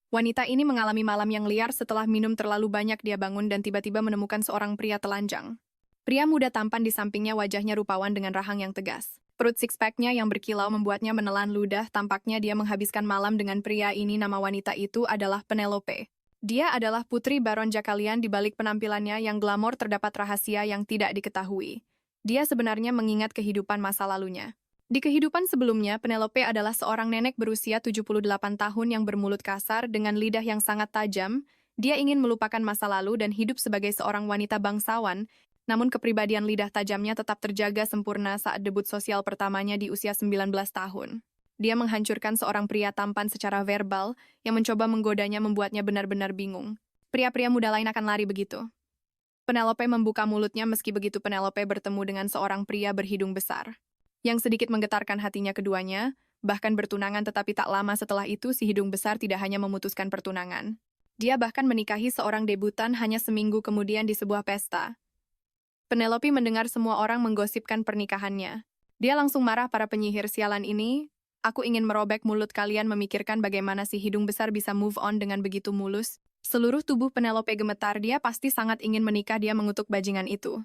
Wanita ini mengalami malam yang liar setelah minum terlalu banyak. Dia bangun dan tiba-tiba menemukan seorang pria telanjang. Pria muda tampan di sampingnya, wajahnya rupawan dengan rahang yang tegas. Perut six-pack-nya yang berkilau membuatnya menelan ludah. Tampaknya dia menghabiskan malam dengan pria ini. Nama wanita itu adalah Penelope. Dia adalah putri Baron Jakalian. Di balik penampilannya yang glamor terdapat rahasia yang tidak diketahui. Dia sebenarnya mengingat kehidupan masa lalunya. Di kehidupan sebelumnya, Penelope adalah seorang nenek berusia 78 tahun yang bermulut kasar dengan lidah yang sangat tajam. Dia ingin melupakan masa lalu dan hidup sebagai seorang wanita bangsawan, namun kepribadian lidah tajamnya tetap terjaga sempurna saat debut sosial pertamanya di usia 19 tahun. Dia menghancurkan seorang pria tampan secara verbal yang mencoba menggodanya, membuatnya benar-benar bingung. Pria-pria muda lain akan lari begitu. Penelope membuka mulutnya. Meski begitu, Penelope bertemu dengan seorang pria berhidung besar yang sedikit menggetarkan hatinya keduanya, bahkan bertunangan. Tetapi tak lama setelah itu, si hidung besar tidak hanya memutuskan pertunangan. Dia bahkan menikahi seorang debutan hanya seminggu kemudian di sebuah pesta. Penelope mendengar semua orang menggosipkan pernikahannya. Dia langsung marah. Para penyihir sialan ini, aku ingin merobek mulut kalian. Memikirkan bagaimana si hidung besar bisa move on dengan begitu mulus. Seluruh tubuh Penelope gemetar. Dia pasti sangat ingin menikah. Dia mengutuk bajingan itu.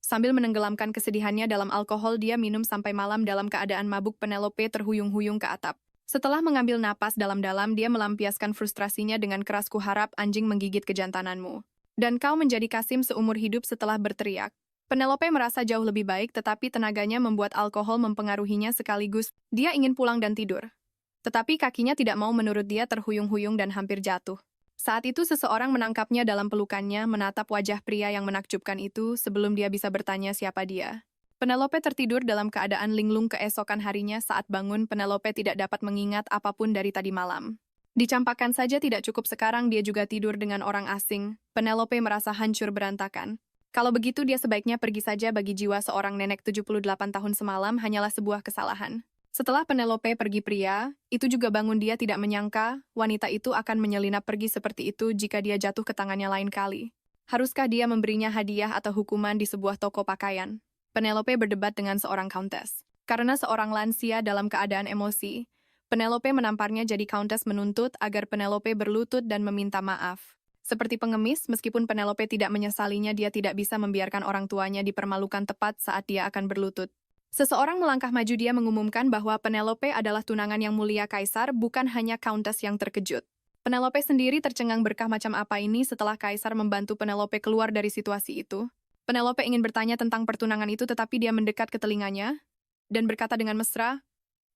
Sambil menenggelamkan kesedihannya dalam alkohol, dia minum sampai malam. Dalam keadaan mabuk, Penelope terhuyung-huyung ke atap. Setelah mengambil napas dalam-dalam, dia melampiaskan frustrasinya dengan keras. Kuharap anjing menggigit kejantananmu. Dan kau menjadi Kasim seumur hidup. Setelah berteriak, Penelope merasa jauh lebih baik, tetapi tenaganya membuat alkohol mempengaruhinya sekaligus. Dia ingin pulang dan tidur. Tetapi kakinya tidak mau menurut dia, terhuyung-huyung dan hampir jatuh. Saat itu seseorang menangkapnya dalam pelukannya, menatap wajah pria yang menakjubkan itu sebelum dia bisa bertanya siapa dia. Penelope tertidur dalam keadaan linglung. Keesokan harinya saat bangun, Penelope tidak dapat mengingat apapun dari tadi malam. Dicampakkan saja tidak cukup, sekarang dia juga tidur dengan orang asing. Penelope merasa hancur berantakan. Kalau begitu dia sebaiknya pergi saja. Bagi jiwa seorang nenek 78 tahun semalam hanyalah sebuah kesalahan. Setelah Penelope pergi, pria itu juga bangun. Dia tidak menyangka wanita itu akan menyelinap pergi seperti itu jika dia jatuh ke tangannya lain kali. Haruskah dia memberinya hadiah atau hukuman di sebuah toko pakaian? Penelope berdebat dengan seorang countess. Karena seorang lansia dalam keadaan emosi, Penelope menamparnya jadi countess menuntut agar Penelope berlutut dan meminta maaf. Seperti pengemis, meskipun Penelope tidak menyesalinya, dia tidak bisa membiarkan orang tuanya dipermalukan tepat saat dia akan berlutut. Seseorang melangkah maju. Dia mengumumkan bahwa Penelope adalah tunangan yang mulia kaisar, bukan hanya countess yang terkejut. Penelope sendiri tercengang. Berkah macam apa ini? Setelah kaisar membantu Penelope keluar dari situasi itu, Penelope ingin bertanya tentang pertunangan itu, tetapi dia mendekat ke telinganya dan berkata dengan mesra,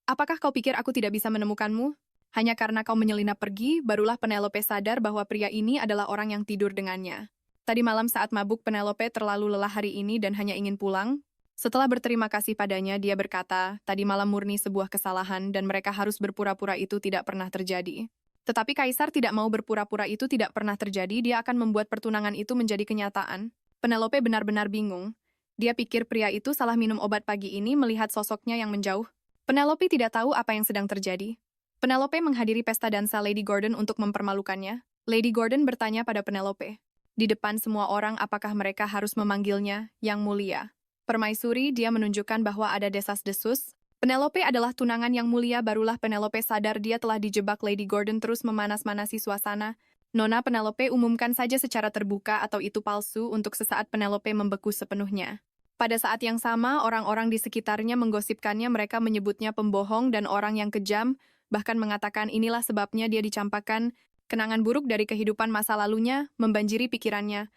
"Apakah kau pikir aku tidak bisa menemukanmu? Hanya karena kau menyelinap pergi." Barulah Penelope sadar bahwa pria ini adalah orang yang tidur dengannya. Tadi malam saat mabuk, Penelope terlalu lelah hari ini dan hanya ingin pulang. Setelah berterima kasih padanya, dia berkata, tadi malam murni sebuah kesalahan dan mereka harus berpura-pura itu tidak pernah terjadi. Tetapi kaisar tidak mau berpura-pura itu tidak pernah terjadi. Dia akan membuat pertunangan itu menjadi kenyataan. Penelope benar-benar bingung. Dia pikir pria itu salah minum obat pagi ini melihat sosoknya yang menjauh. Penelope tidak tahu apa yang sedang terjadi. Penelope menghadiri pesta dansa Lady Gordon untuk mempermalukannya. Lady Gordon bertanya pada Penelope, di depan semua orang, apakah mereka harus memanggilnya Yang Mulia? Permaisuri, dia menunjukkan bahwa ada desas-desus. Penelope adalah tunangan Yang Mulia. Barulah Penelope sadar dia telah dijebak. Lady Gordon terus memanas-manasi suasana. Nona, Penelope umumkan saja secara terbuka atau itu palsu. Untuk sesaat Penelope membeku sepenuhnya. Pada saat yang sama, orang-orang di sekitarnya menggosipkannya. Mereka menyebutnya pembohong dan orang yang kejam, bahkan mengatakan inilah sebabnya dia dicampakkan. Kenangan buruk dari kehidupan masa lalunya membanjiri pikirannya.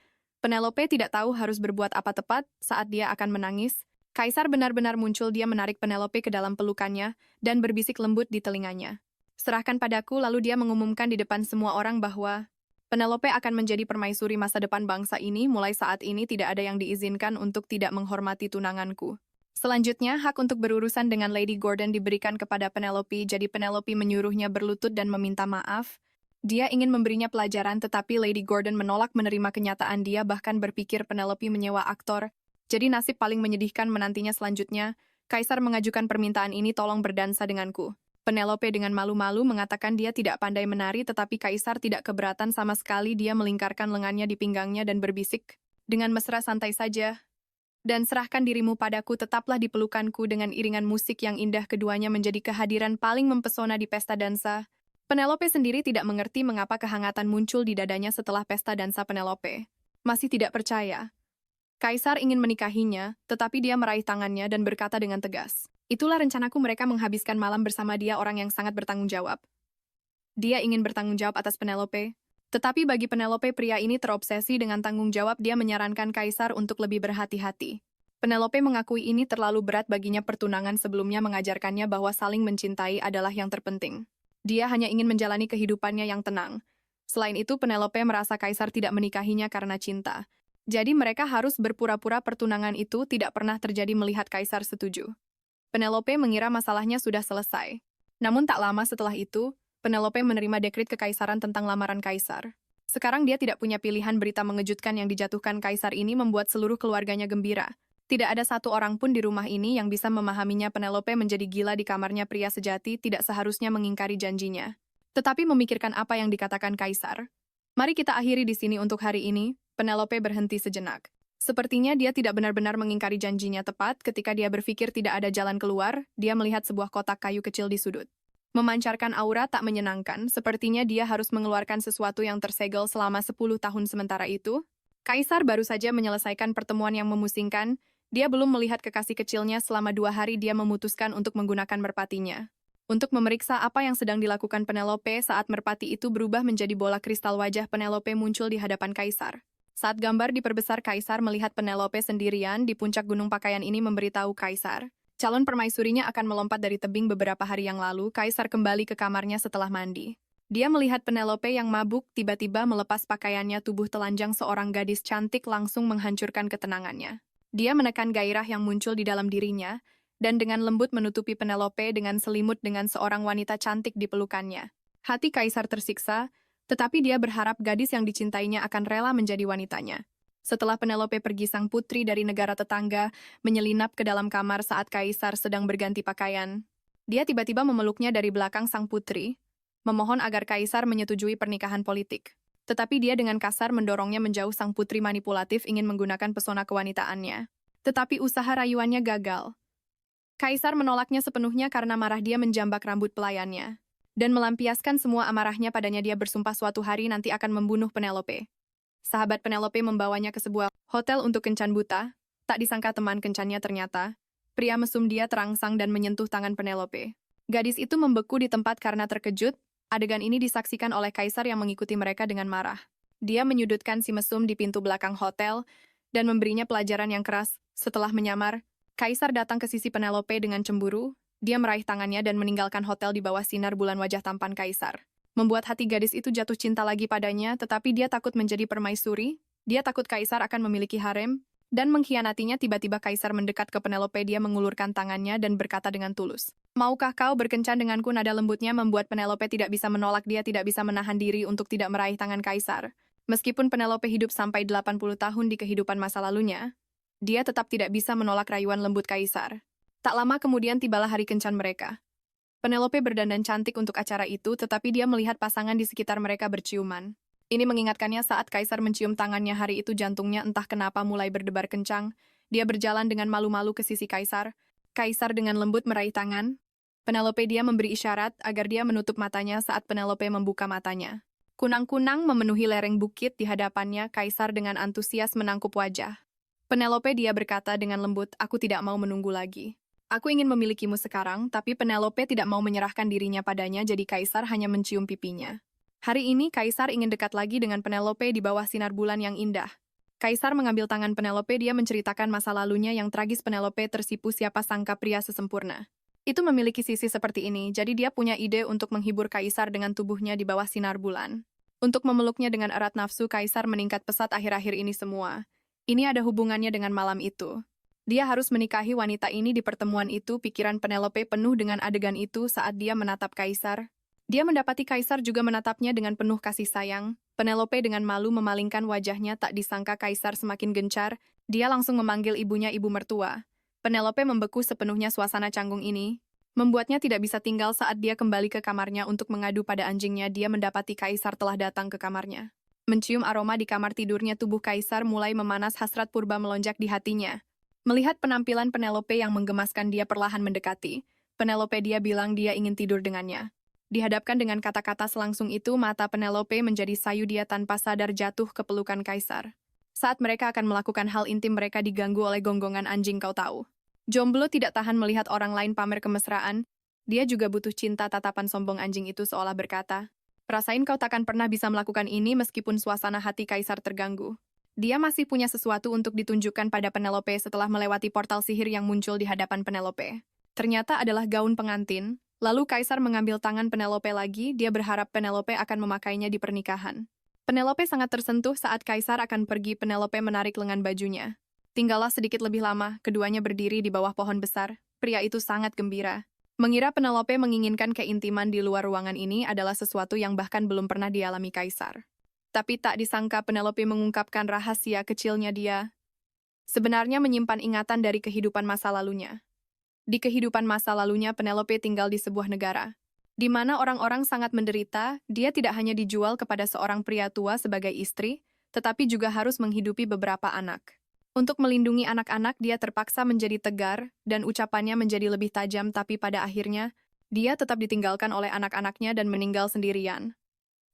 Penelope tidak tahu harus berbuat apa tepat saat dia akan menangis. Kaisar benar-benar muncul. Dia menarik Penelope ke dalam pelukannya dan berbisik lembut di telinganya. Serahkan padaku. Lalu dia mengumumkan di depan semua orang bahwa Penelope akan menjadi permaisuri masa depan bangsa ini. Mulai saat ini tidak ada yang diizinkan untuk tidak menghormati tunanganku. Selanjutnya, hak untuk berurusan dengan Lady Gordon diberikan kepada Penelope. Jadi Penelope menyuruhnya berlutut dan meminta maaf. Dia ingin memberinya pelajaran, tetapi Lady Gordon menolak menerima kenyataan. Dia bahkan berpikir Penelope menyewa aktor. Jadi nasib paling menyedihkan menantinya selanjutnya. Kaisar mengajukan permintaan ini, tolong berdansa denganku. Penelope dengan malu-malu mengatakan dia tidak pandai menari, tetapi Kaisar tidak keberatan sama sekali. Dia melingkarkan lengannya di pinggangnya dan berbisik dengan mesra, santai saja. Dan serahkan dirimu padaku, tetaplah di pelukanku. Dengan iringan musik yang indah, keduanya menjadi kehadiran paling mempesona di pesta dansa. Penelope sendiri tidak mengerti mengapa kehangatan muncul di dadanya setelah pesta dansa Penelope. Masih tidak percaya. Kaisar ingin menikahinya, tetapi dia meraih tangannya dan berkata dengan tegas, "Itulah rencanaku, mereka menghabiskan malam bersama dia, orang yang sangat bertanggung jawab." Dia ingin bertanggung jawab atas Penelope. Tetapi bagi Penelope, pria ini terobsesi dengan tanggung jawab. Dia menyarankan Kaisar untuk lebih berhati-hati. Penelope mengakui ini terlalu berat baginya. Pertunangan sebelumnya mengajarkannya bahwa saling mencintai adalah yang terpenting. Dia hanya ingin menjalani kehidupannya yang tenang. Selain itu, Penelope merasa Kaisar tidak menikahinya karena cinta. Jadi mereka harus berpura-pura pertunangan itu tidak pernah terjadi melihat Kaisar setuju. Penelope mengira masalahnya sudah selesai. Namun tak lama setelah itu, Penelope menerima dekrit kekaisaran tentang lamaran Kaisar. Sekarang dia tidak punya pilihan. Berita mengejutkan yang dijatuhkan Kaisar ini membuat seluruh keluarganya gembira. Tidak ada satu orang pun di rumah ini yang bisa memahaminya. Penelope menjadi gila di kamarnya. Pria sejati tidak seharusnya mengingkari janjinya. Tetapi memikirkan apa yang dikatakan Kaisar. Mari kita akhiri di sini untuk hari ini. Penelope berhenti sejenak. Sepertinya dia tidak benar-benar mengingkari janjinya. Tepat ketika dia berpikir tidak ada jalan keluar, dia melihat sebuah kotak kayu kecil di sudut. Memancarkan aura tak menyenangkan, sepertinya dia harus mengeluarkan sesuatu yang tersegel selama 10 tahun. Sementara itu, Kaisar baru saja menyelesaikan pertemuan yang memusingkan. Dia belum melihat kekasih kecilnya selama 2 hari. Dia memutuskan untuk menggunakan merpatinya untuk memeriksa apa yang sedang dilakukan Penelope. Saat merpati itu berubah menjadi bola kristal, wajah Penelope muncul di hadapan Kaisar. Saat gambar diperbesar, Kaisar melihat Penelope sendirian di puncak gunung. Pakaian ini memberitahu Kaisar calon permaisurinya akan melompat dari tebing. Beberapa hari yang lalu, Kaisar kembali ke kamarnya setelah mandi. Dia melihat Penelope yang mabuk tiba-tiba melepas pakaiannya. Tubuh telanjang seorang gadis cantik langsung menghancurkan ketenangannya. Dia menekan gairah yang muncul di dalam dirinya, dan dengan lembut menutupi Penelope dengan selimut dengan seorang wanita cantik di pelukannya. Hati Kaisar tersiksa, tetapi dia berharap gadis yang dicintainya akan rela menjadi wanitanya. Setelah Penelope pergi, sang putri dari negara tetangga menyelinap ke dalam kamar saat Kaisar sedang berganti pakaian. Dia tiba-tiba memeluknya dari belakang sang putri, memohon agar Kaisar menyetujui pernikahan politik. Tetapi dia dengan kasar mendorongnya menjauh. Sang putri manipulatif ingin menggunakan pesona kewanitaannya. Tetapi usaha rayuannya gagal. Kaisar menolaknya sepenuhnya karena marah. Dia menjambak rambut pelayannya dan melampiaskan semua amarahnya padanya. Dia bersumpah suatu hari nanti akan membunuh Penelope. Sahabat Penelope membawanya ke sebuah hotel untuk kencan buta. Tak disangka teman kencannya ternyata pria mesum. Dia terangsang dan menyentuh tangan Penelope. Gadis itu membeku di tempat karena terkejut. Adegan ini disaksikan oleh Kaisar yang mengikuti mereka dengan marah. Dia menyudutkan si mesum di pintu belakang hotel dan memberinya pelajaran yang keras. Setelah menyamar, Kaisar datang ke sisi Penelope dengan cemburu. Dia meraih tangannya dan meninggalkan hotel di bawah sinar bulan. Wajah tampan Kaisar membuat hati gadis itu jatuh cinta lagi padanya, tetapi dia takut menjadi permaisuri. Dia takut Kaisar akan memiliki harem dan mengkhianatinya. Tiba-tiba Kaisar mendekat ke Penelope. Dia mengulurkan tangannya dan berkata dengan tulus, "Maukah kau berkencan denganku?" Nada lembutnya membuat Penelope tidak bisa menolak. Dia tidak bisa menahan diri untuk tidak meraih tangan Kaisar. Meskipun Penelope hidup sampai 80 tahun di kehidupan masa lalunya, dia tetap tidak bisa menolak rayuan lembut Kaisar. Tak lama kemudian tibalah hari kencan mereka. Penelope berdandan cantik untuk acara itu, tetapi dia melihat pasangan di sekitar mereka berciuman. Ini mengingatkannya saat Kaisar mencium tangannya hari itu. Jantungnya entah kenapa mulai berdebar kencang. Dia berjalan dengan malu-malu ke sisi Kaisar. Kaisar dengan lembut meraih tangan Penelope. Dia memberi isyarat agar dia menutup matanya saat Penelope membuka matanya. Kunang-kunang memenuhi lereng bukit di hadapannya. Kaisar dengan antusias menangkup wajah Penelope. Dia berkata dengan lembut, "Aku tidak mau menunggu lagi. Aku ingin memilikimu sekarang." Tapi Penelope tidak mau menyerahkan dirinya padanya, jadi Kaisar hanya mencium pipinya. Hari ini Kaisar ingin dekat lagi dengan Penelope di bawah sinar bulan yang indah. Kaisar mengambil tangan Penelope. Dia menceritakan masa lalunya yang tragis. Penelope tersipu. Siapa sangka pria sesempurna itu memiliki sisi seperti ini, jadi dia punya ide untuk menghibur Kaisar dengan tubuhnya di bawah sinar bulan. Untuk memeluknya dengan erat, nafsu Kaisar meningkat pesat akhir-akhir ini semua. Ini ada hubungannya dengan malam itu. Dia harus menikahi wanita ini. Di pertemuan itu, pikiran Penelope penuh dengan adegan itu saat dia menatap Kaisar. Dia mendapati Kaisar juga menatapnya dengan penuh kasih sayang. Penelope dengan malu memalingkan wajahnya. Tak disangka Kaisar semakin gencar. Dia langsung memanggil ibunya, ibu mertua. Penelope membeku sepenuhnya. Suasana canggung ini membuatnya tidak bisa tinggal. Saat dia kembali ke kamarnya untuk mengadu pada anjingnya, dia mendapati Kaisar telah datang ke kamarnya. Mencium aroma di kamar tidurnya, tubuh Kaisar mulai memanas. Hasrat purba melonjak di hatinya. Melihat penampilan Penelope yang menggemaskan, dia perlahan mendekati Penelope. Dia bilang dia ingin tidur dengannya. Dihadapkan dengan kata-kata selangsung itu, mata Penelope menjadi sayu, dia tanpa sadar jatuh ke pelukan kaisar. Saat mereka akan melakukan hal intim, mereka diganggu oleh gonggongan anjing, kau tahu. Jomblo tidak tahan melihat orang lain pamer kemesraan. Dia juga butuh cinta. Tatapan sombong anjing itu seolah berkata, "Rasain kau takkan pernah bisa melakukan ini." Meskipun suasana hati kaisar terganggu, dia masih punya sesuatu untuk ditunjukkan pada Penelope. Setelah melewati portal sihir yang muncul di hadapan Penelope, ternyata adalah gaun pengantin. Lalu kaisar mengambil tangan Penelope lagi. Dia berharap Penelope akan memakainya di pernikahan. Penelope sangat tersentuh saat kaisar akan pergi. Penelope menarik lengan bajunya. Tinggallah sedikit lebih lama, keduanya berdiri di bawah pohon besar. Pria itu sangat gembira. Mengira Penelope menginginkan keintiman di luar ruangan ini adalah sesuatu yang bahkan belum pernah dialami kaisar. Tapi tak disangka Penelope mengungkapkan rahasia kecilnya. Dia sebenarnya menyimpan ingatan dari kehidupan masa lalunya. Di kehidupan masa lalunya, Penelope tinggal di sebuah negara di mana orang-orang sangat menderita. Dia tidak hanya dijual kepada seorang pria tua sebagai istri, tetapi juga harus menghidupi beberapa anak. Untuk melindungi anak-anak, dia terpaksa menjadi tegar, dan ucapannya menjadi lebih tajam, tapi pada akhirnya, dia tetap ditinggalkan oleh anak-anaknya dan meninggal sendirian.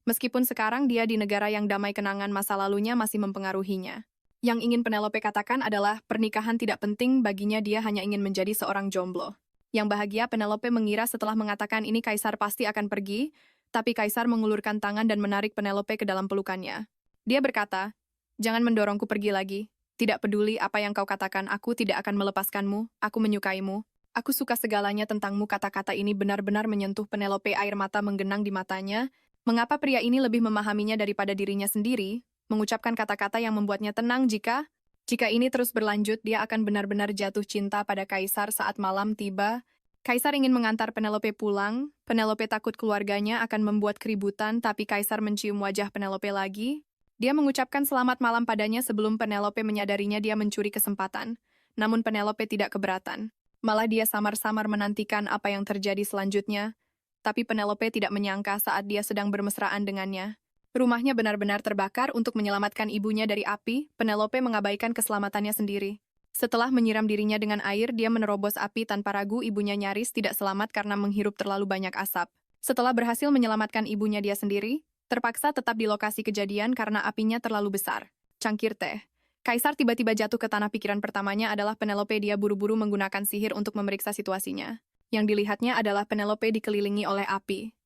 Meskipun sekarang dia di negara yang damai, kenangan masa lalunya masih mempengaruhinya. Yang ingin Penelope katakan adalah pernikahan tidak penting baginya, dia hanya ingin menjadi seorang jomblo. Yang bahagia, Penelope mengira setelah mengatakan ini kaisar pasti akan pergi, tapi kaisar mengulurkan tangan dan menarik Penelope ke dalam pelukannya. Dia berkata, "Jangan mendorongku pergi lagi. Tidak peduli apa yang kau katakan, aku tidak akan melepaskanmu. Aku menyukaimu. Aku suka segalanya tentangmu." Kata-kata ini benar-benar menyentuh Penelope. Air mata menggenang di matanya. Mengapa pria ini lebih memahaminya daripada dirinya sendiri? Mengucapkan kata-kata yang membuatnya tenang. Jika ini terus berlanjut, dia akan benar-benar jatuh cinta pada kaisar. Saat malam tiba, kaisar ingin mengantar Penelope pulang. Penelope takut keluarganya akan membuat keributan, tapi kaisar mencium wajah Penelope lagi. Dia mengucapkan selamat malam padanya. Sebelum Penelope menyadarinya, dia mencuri kesempatan. Namun Penelope tidak keberatan. Malah dia samar-samar menantikan apa yang terjadi selanjutnya. Tapi Penelope tidak menyangka saat dia sedang bermesraan dengannya, rumahnya benar-benar terbakar. Untuk menyelamatkan ibunya dari api, Penelope mengabaikan keselamatannya sendiri. Setelah menyiram dirinya dengan air, dia menerobos api tanpa ragu. Ibunya nyaris tidak selamat karena menghirup terlalu banyak asap. Setelah berhasil menyelamatkan ibunya, dia sendiri terpaksa tetap di lokasi kejadian karena apinya terlalu besar. Cangkir teh. Kaisar tiba-tiba jatuh ke tanah. Pikiran pertamanya adalah Penelope. Dia buru-buru menggunakan sihir untuk memeriksa situasinya. Yang dilihatnya adalah Penelope dikelilingi oleh api.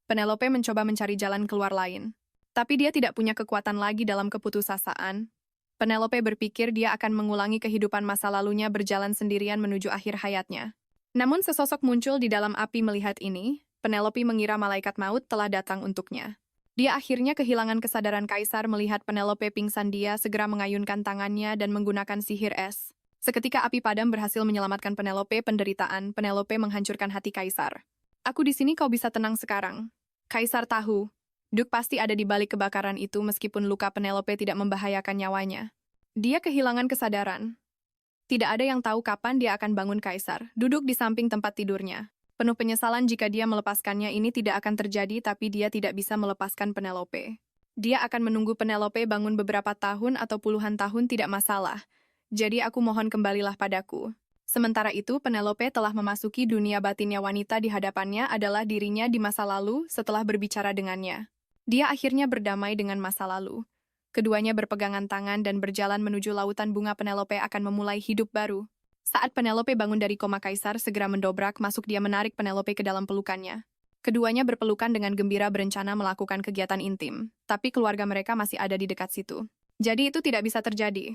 Penelope mencoba mencari jalan keluar lain. Tapi dia tidak punya kekuatan lagi dalam keputusasaan. Penelope berpikir dia akan mengulangi kehidupan masa lalunya, berjalan sendirian menuju akhir hayatnya. Namun sesosok muncul di dalam api. Melihat ini, Penelope mengira malaikat maut telah datang untuknya. Dia akhirnya kehilangan kesadaran. Kaisar melihat Penelope pingsan. Dia segera mengayunkan tangannya dan menggunakan sihir es. Seketika api padam berhasil menyelamatkan Penelope. Penderitaan Penelope menghancurkan hati kaisar. "Aku di sini, kau bisa tenang sekarang." Kaisar tahu, Duke pasti ada di balik kebakaran itu. Meskipun luka Penelope tidak membahayakan nyawanya, dia kehilangan kesadaran. Tidak ada yang tahu kapan dia akan bangun. Kaisar duduk di samping tempat tidurnya, penuh penyesalan. Jika dia melepaskannya, ini tidak akan terjadi, tapi dia tidak bisa melepaskan Penelope. Dia akan menunggu Penelope bangun beberapa tahun atau puluhan tahun, tidak masalah. Jadi aku mohon, kembalilah padaku. Sementara itu, Penelope telah memasuki dunia batinnya. Wanita di hadapannya adalah dirinya di masa lalu. Setelah berbicara dengannya, dia akhirnya berdamai dengan masa lalu. Keduanya berpegangan tangan dan berjalan menuju lautan bunga. Penelope akan memulai hidup baru. Saat Penelope bangun dari koma, kaisar segera mendobrak masuk. Dia menarik Penelope ke dalam pelukannya. Keduanya berpelukan dengan gembira, berencana melakukan kegiatan intim. Tapi keluarga mereka masih ada di dekat situ. Jadi itu tidak bisa terjadi.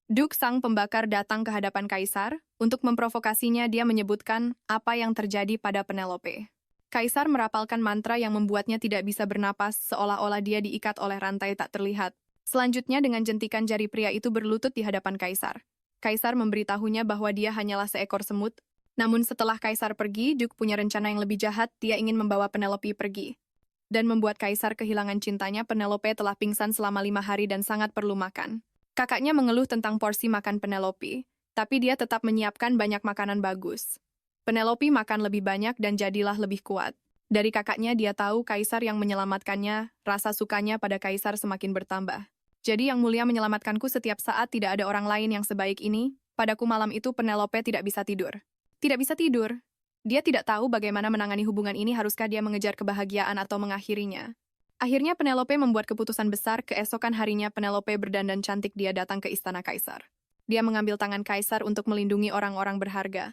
Duke sang pembakar datang ke hadapan kaisar. Untuk memprovokasinya, dia menyebutkan apa yang terjadi pada Penelope. Kaisar merapalkan mantra yang membuatnya tidak bisa bernapas, seolah-olah dia diikat oleh rantai tak terlihat. Selanjutnya, dengan jentikan jari, pria itu berlutut di hadapan kaisar. Kaisar memberitahunya bahwa dia hanyalah seekor semut. Namun setelah kaisar pergi, Duke punya rencana yang lebih jahat. Dia ingin membawa Penelope pergi dan membuat kaisar kehilangan cintanya. Penelope telah pingsan selama 5 hari dan sangat perlu makan. Kakaknya mengeluh tentang porsi makan Penelope, tapi dia tetap menyiapkan banyak makanan bagus. Penelope makan lebih banyak dan jadilah lebih kuat. Dari kakaknya dia tahu kaisar yang menyelamatkannya. Rasa sukanya pada kaisar semakin bertambah. "Jadi yang mulia menyelamatkanku setiap saat, tidak ada orang lain yang sebaik ini." Padaku malam itu Penelope tidak bisa tidur. Tidak bisa tidur. Dia tidak tahu bagaimana menangani hubungan ini, haruskah dia mengejar kebahagiaan atau mengakhirinya. Akhirnya Penelope membuat keputusan besar. Keesokan harinya Penelope berdandan cantik, dia datang ke istana kaisar. Dia mengambil tangan kaisar untuk melindungi orang-orang berharga.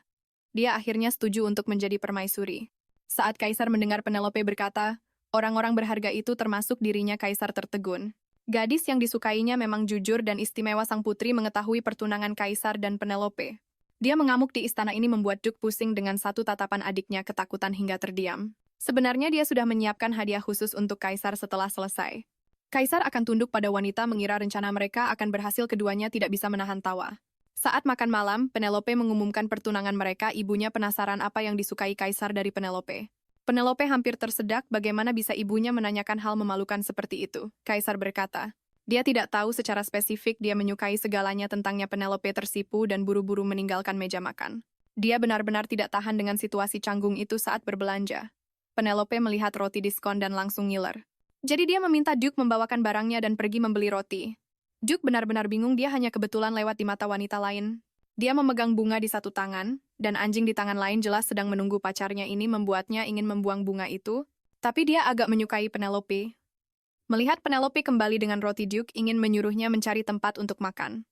Dia akhirnya setuju untuk menjadi permaisuri. Saat kaisar mendengar Penelope berkata, orang-orang berharga itu termasuk dirinya, kaisar tertegun. Gadis yang disukainya memang jujur dan istimewa. Sang putri mengetahui pertunangan kaisar dan Penelope. Dia mengamuk di istana ini, membuat Duke pusing. Dengan satu tatapan adiknya ketakutan hingga terdiam. Sebenarnya dia sudah menyiapkan hadiah khusus untuk kaisar setelah selesai. Kaisar akan tunduk pada wanita, mengira rencana mereka akan berhasil. Keduanya tidak bisa menahan tawa. Saat makan malam, Penelope mengumumkan pertunangan mereka. Ibunya penasaran apa yang disukai kaisar dari Penelope. Penelope hampir tersedak, bagaimana bisa ibunya menanyakan hal memalukan seperti itu. Kaisar berkata, dia tidak tahu secara spesifik dia menyukai segalanya tentangnya. Penelope tersipu dan buru-buru meninggalkan meja makan. Dia benar-benar tidak tahan dengan situasi canggung itu saat berbelanja. Penelope melihat roti diskon dan langsung ngiler. Jadi dia meminta Duke membawakan barangnya dan pergi membeli roti. Duke benar-benar bingung, dia hanya kebetulan lewat di mata wanita lain. Dia memegang bunga di satu tangan, dan anjing di tangan lain, jelas sedang menunggu pacarnya. Ini membuatnya ingin membuang bunga itu, tapi dia agak menyukai Penelope. Melihat Penelope kembali dengan roti, Duke ingin menyuruhnya mencari tempat untuk makan.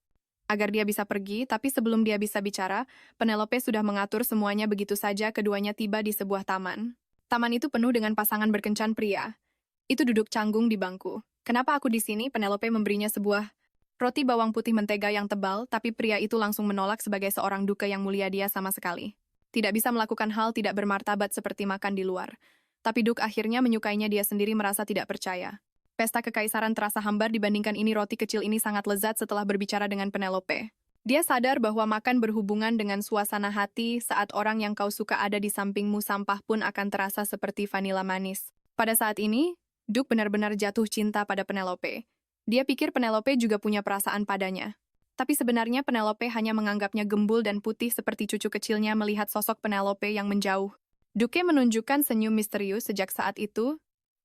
Agar dia bisa pergi, tapi sebelum dia bisa bicara, Penelope sudah mengatur semuanya. Begitu saja keduanya tiba di sebuah taman. Taman itu penuh dengan pasangan berkencan pria. Itu duduk canggung di bangku. Kenapa aku di sini? Penelope memberinya sebuah roti bawang putih mentega yang tebal, tapi pria itu langsung menolak. Sebagai seorang duke yang mulia, dia sama sekali tidak bisa melakukan hal tidak bermartabat seperti makan di luar. Tapi Duke akhirnya menyukainya, dia sendiri merasa tidak percaya. Pesta kekaisaran terasa hambar dibandingkan ini. Roti kecil ini sangat lezat. Setelah berbicara dengan Penelope, dia sadar bahwa makan berhubungan dengan suasana hati. Saat orang yang kau suka ada di sampingmu, sampah pun akan terasa seperti vanila manis. Pada saat ini, Duke benar-benar jatuh cinta pada Penelope. Dia pikir Penelope juga punya perasaan padanya. Tapi sebenarnya Penelope hanya menganggapnya gembul dan putih seperti cucu kecilnya. Melihat sosok Penelope yang menjauh, Duke menunjukkan senyum misterius. Sejak saat itu,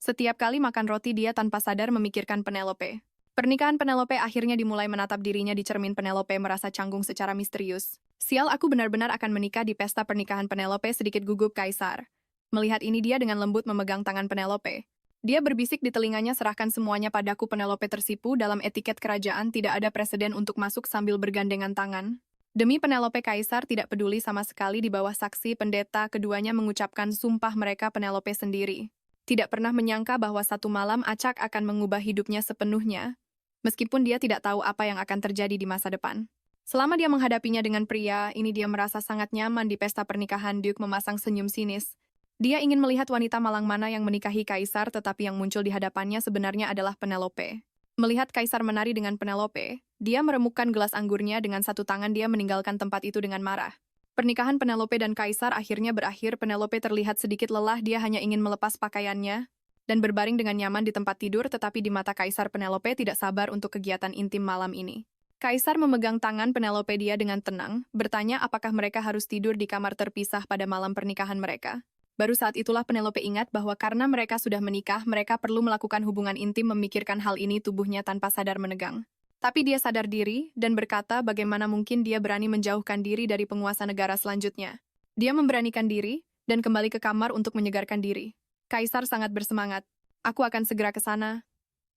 setiap kali makan roti dia tanpa sadar memikirkan Penelope. Pernikahan Penelope akhirnya dimulai. Menatap dirinya di cermin, Penelope merasa canggung secara misterius. Sial, aku benar-benar akan menikah di pesta pernikahan Penelope. Sedikit gugup kaisar. Melihat ini, dia dengan lembut memegang tangan Penelope. Dia berbisik di telinganya, serahkan semuanya padaku. Penelope tersipu. Dalam etiket kerajaan tidak ada presiden untuk masuk sambil bergandengan tangan. Demi Penelope, kaisar tidak peduli sama sekali. Di bawah saksi pendeta, keduanya mengucapkan sumpah mereka. Penelope sendiri tidak pernah menyangka bahwa satu malam acak akan mengubah hidupnya sepenuhnya. Meskipun dia tidak tahu apa yang akan terjadi di masa depan. Selama dia menghadapinya dengan pria ini, dia merasa sangat nyaman. Di pesta pernikahan, Duke memasang senyum sinis. Dia ingin melihat wanita malang mana yang menikahi kaisar, tetapi yang muncul di hadapannya sebenarnya adalah Penelope. Melihat kaisar menari dengan Penelope, dia meremukkan gelas anggurnya dengan satu tangan. Dia meninggalkan tempat itu dengan marah. Pernikahan Penelope dan kaisar akhirnya berakhir. Penelope terlihat sedikit lelah, dia hanya ingin melepas pakaiannya dan berbaring dengan nyaman di tempat tidur, tetapi di mata kaisar, Penelope tidak sabar untuk kegiatan intim malam ini. Kaisar memegang tangan Penelope, dia dengan tenang bertanya apakah mereka harus tidur di kamar terpisah pada malam pernikahan mereka. Baru saat itulah Penelope ingat bahwa karena mereka sudah menikah, mereka perlu melakukan hubungan intim. Memikirkan hal ini, tubuhnya tanpa sadar menegang. Tapi dia sadar diri dan berkata bagaimana mungkin dia berani menjauhkan diri dari penguasa negara selanjutnya. Dia memberanikan diri dan kembali ke kamar untuk menyegarkan diri. Kaisar sangat bersemangat. Aku akan segera ke sana.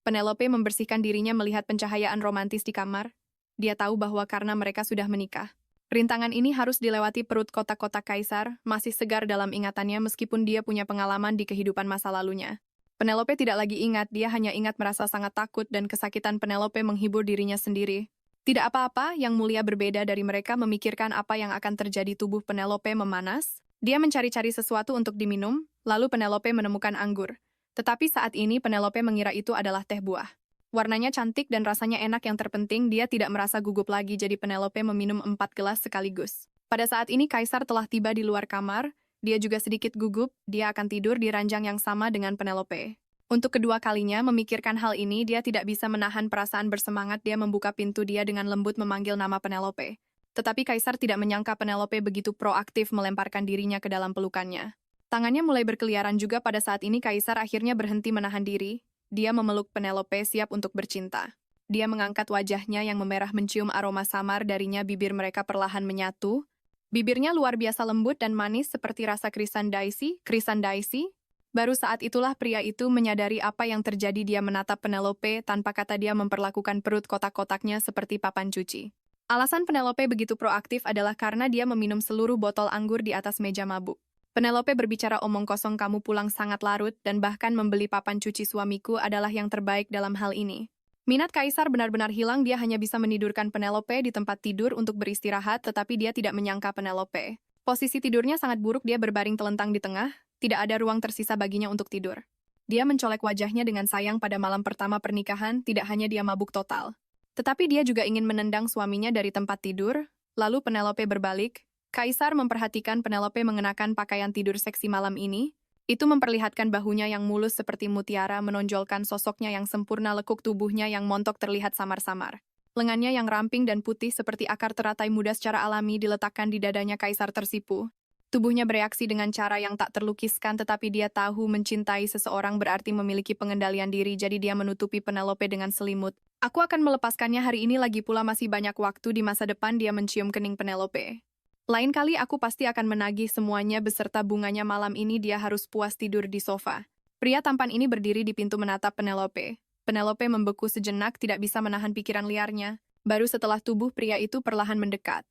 Penelope membersihkan dirinya melihat pencahayaan romantis di kamar. Dia tahu bahwa karena mereka sudah menikah, rintangan ini harus dilewati. Perut kotak-kotak kaisar masih segar dalam ingatannya meskipun dia punya pengalaman di kehidupan masa lalunya. Penelope tidak lagi ingat, dia hanya ingat merasa sangat takut dan kesakitan. Penelope menghibur dirinya sendiri. Tidak apa-apa, yang mulia berbeda dari mereka. Memikirkan apa yang akan terjadi, tubuh Penelope memanas. Dia mencari-cari sesuatu untuk diminum, lalu Penelope menemukan anggur. Tetapi saat ini Penelope mengira itu adalah teh buah. Warnanya cantik dan rasanya enak. Yang terpenting, dia tidak merasa gugup lagi. Jadi Penelope meminum 4 gelas sekaligus. Pada saat ini kaisar telah tiba di luar kamar. Dia juga sedikit gugup. Dia akan tidur di ranjang yang sama dengan Penelope. Untuk kedua kalinya memikirkan hal ini, dia tidak bisa menahan perasaan bersemangat. Dia membuka pintu, dia dengan lembut memanggil nama Penelope. Tetapi kaisar tidak menyangka Penelope begitu proaktif melemparkan dirinya ke dalam pelukannya. Tangannya mulai berkeliaran juga. Pada saat ini kaisar akhirnya berhenti menahan diri. Dia memeluk Penelope siap untuk bercinta. Dia mengangkat wajahnya yang memerah, mencium aroma samar darinya. Bibir mereka perlahan menyatu. Bibirnya luar biasa lembut dan manis seperti rasa krisan daisy, krisan daisy. Baru saat itulah pria itu menyadari apa yang terjadi. Dia menatap Penelope tanpa kata. Dia memperlakukan perut kotak-kotaknya seperti papan cuci. Alasan Penelope begitu proaktif adalah karena dia meminum seluruh botol anggur di atas meja mabuk. Penelope berbicara omong kosong, kamu pulang sangat larut, dan bahkan membeli papan cuci suamiku adalah yang terbaik dalam hal ini. Minat Kaisar benar-benar hilang. Dia hanya bisa menidurkan Penelope di tempat tidur untuk beristirahat, tetapi dia tidak menyangka Penelope. Posisi tidurnya sangat buruk. Dia berbaring telentang di tengah, tidak ada ruang tersisa baginya untuk tidur. Dia mencolek wajahnya dengan sayang. Pada malam pertama pernikahan, tidak hanya dia mabuk total, tetapi dia juga ingin menendang suaminya dari tempat tidur. Lalu Penelope berbalik. Kaisar memperhatikan Penelope mengenakan pakaian tidur seksi malam ini. Itu memperlihatkan bahunya yang mulus seperti mutiara, menonjolkan sosoknya yang sempurna, lekuk tubuhnya yang montok terlihat samar-samar. Lengannya yang ramping dan putih seperti akar teratai muda secara alami diletakkan di dadanya. Kaisar tersipu. Tubuhnya bereaksi dengan cara yang tak terlukiskan, tetapi dia tahu mencintai seseorang berarti memiliki pengendalian diri, jadi dia menutupi Penelope dengan selimut. Aku akan melepaskannya hari ini, lagi pula masih banyak waktu di masa depan. Dia mencium kening Penelope. Lain kali aku pasti akan menagih semuanya beserta bunganya. Malam ini dia harus puas tidur di sofa. Pria tampan ini berdiri di pintu menatap Penelope. Penelope membeku sejenak, tidak bisa menahan pikiran liarnya. Baru setelah tubuh pria itu perlahan mendekat,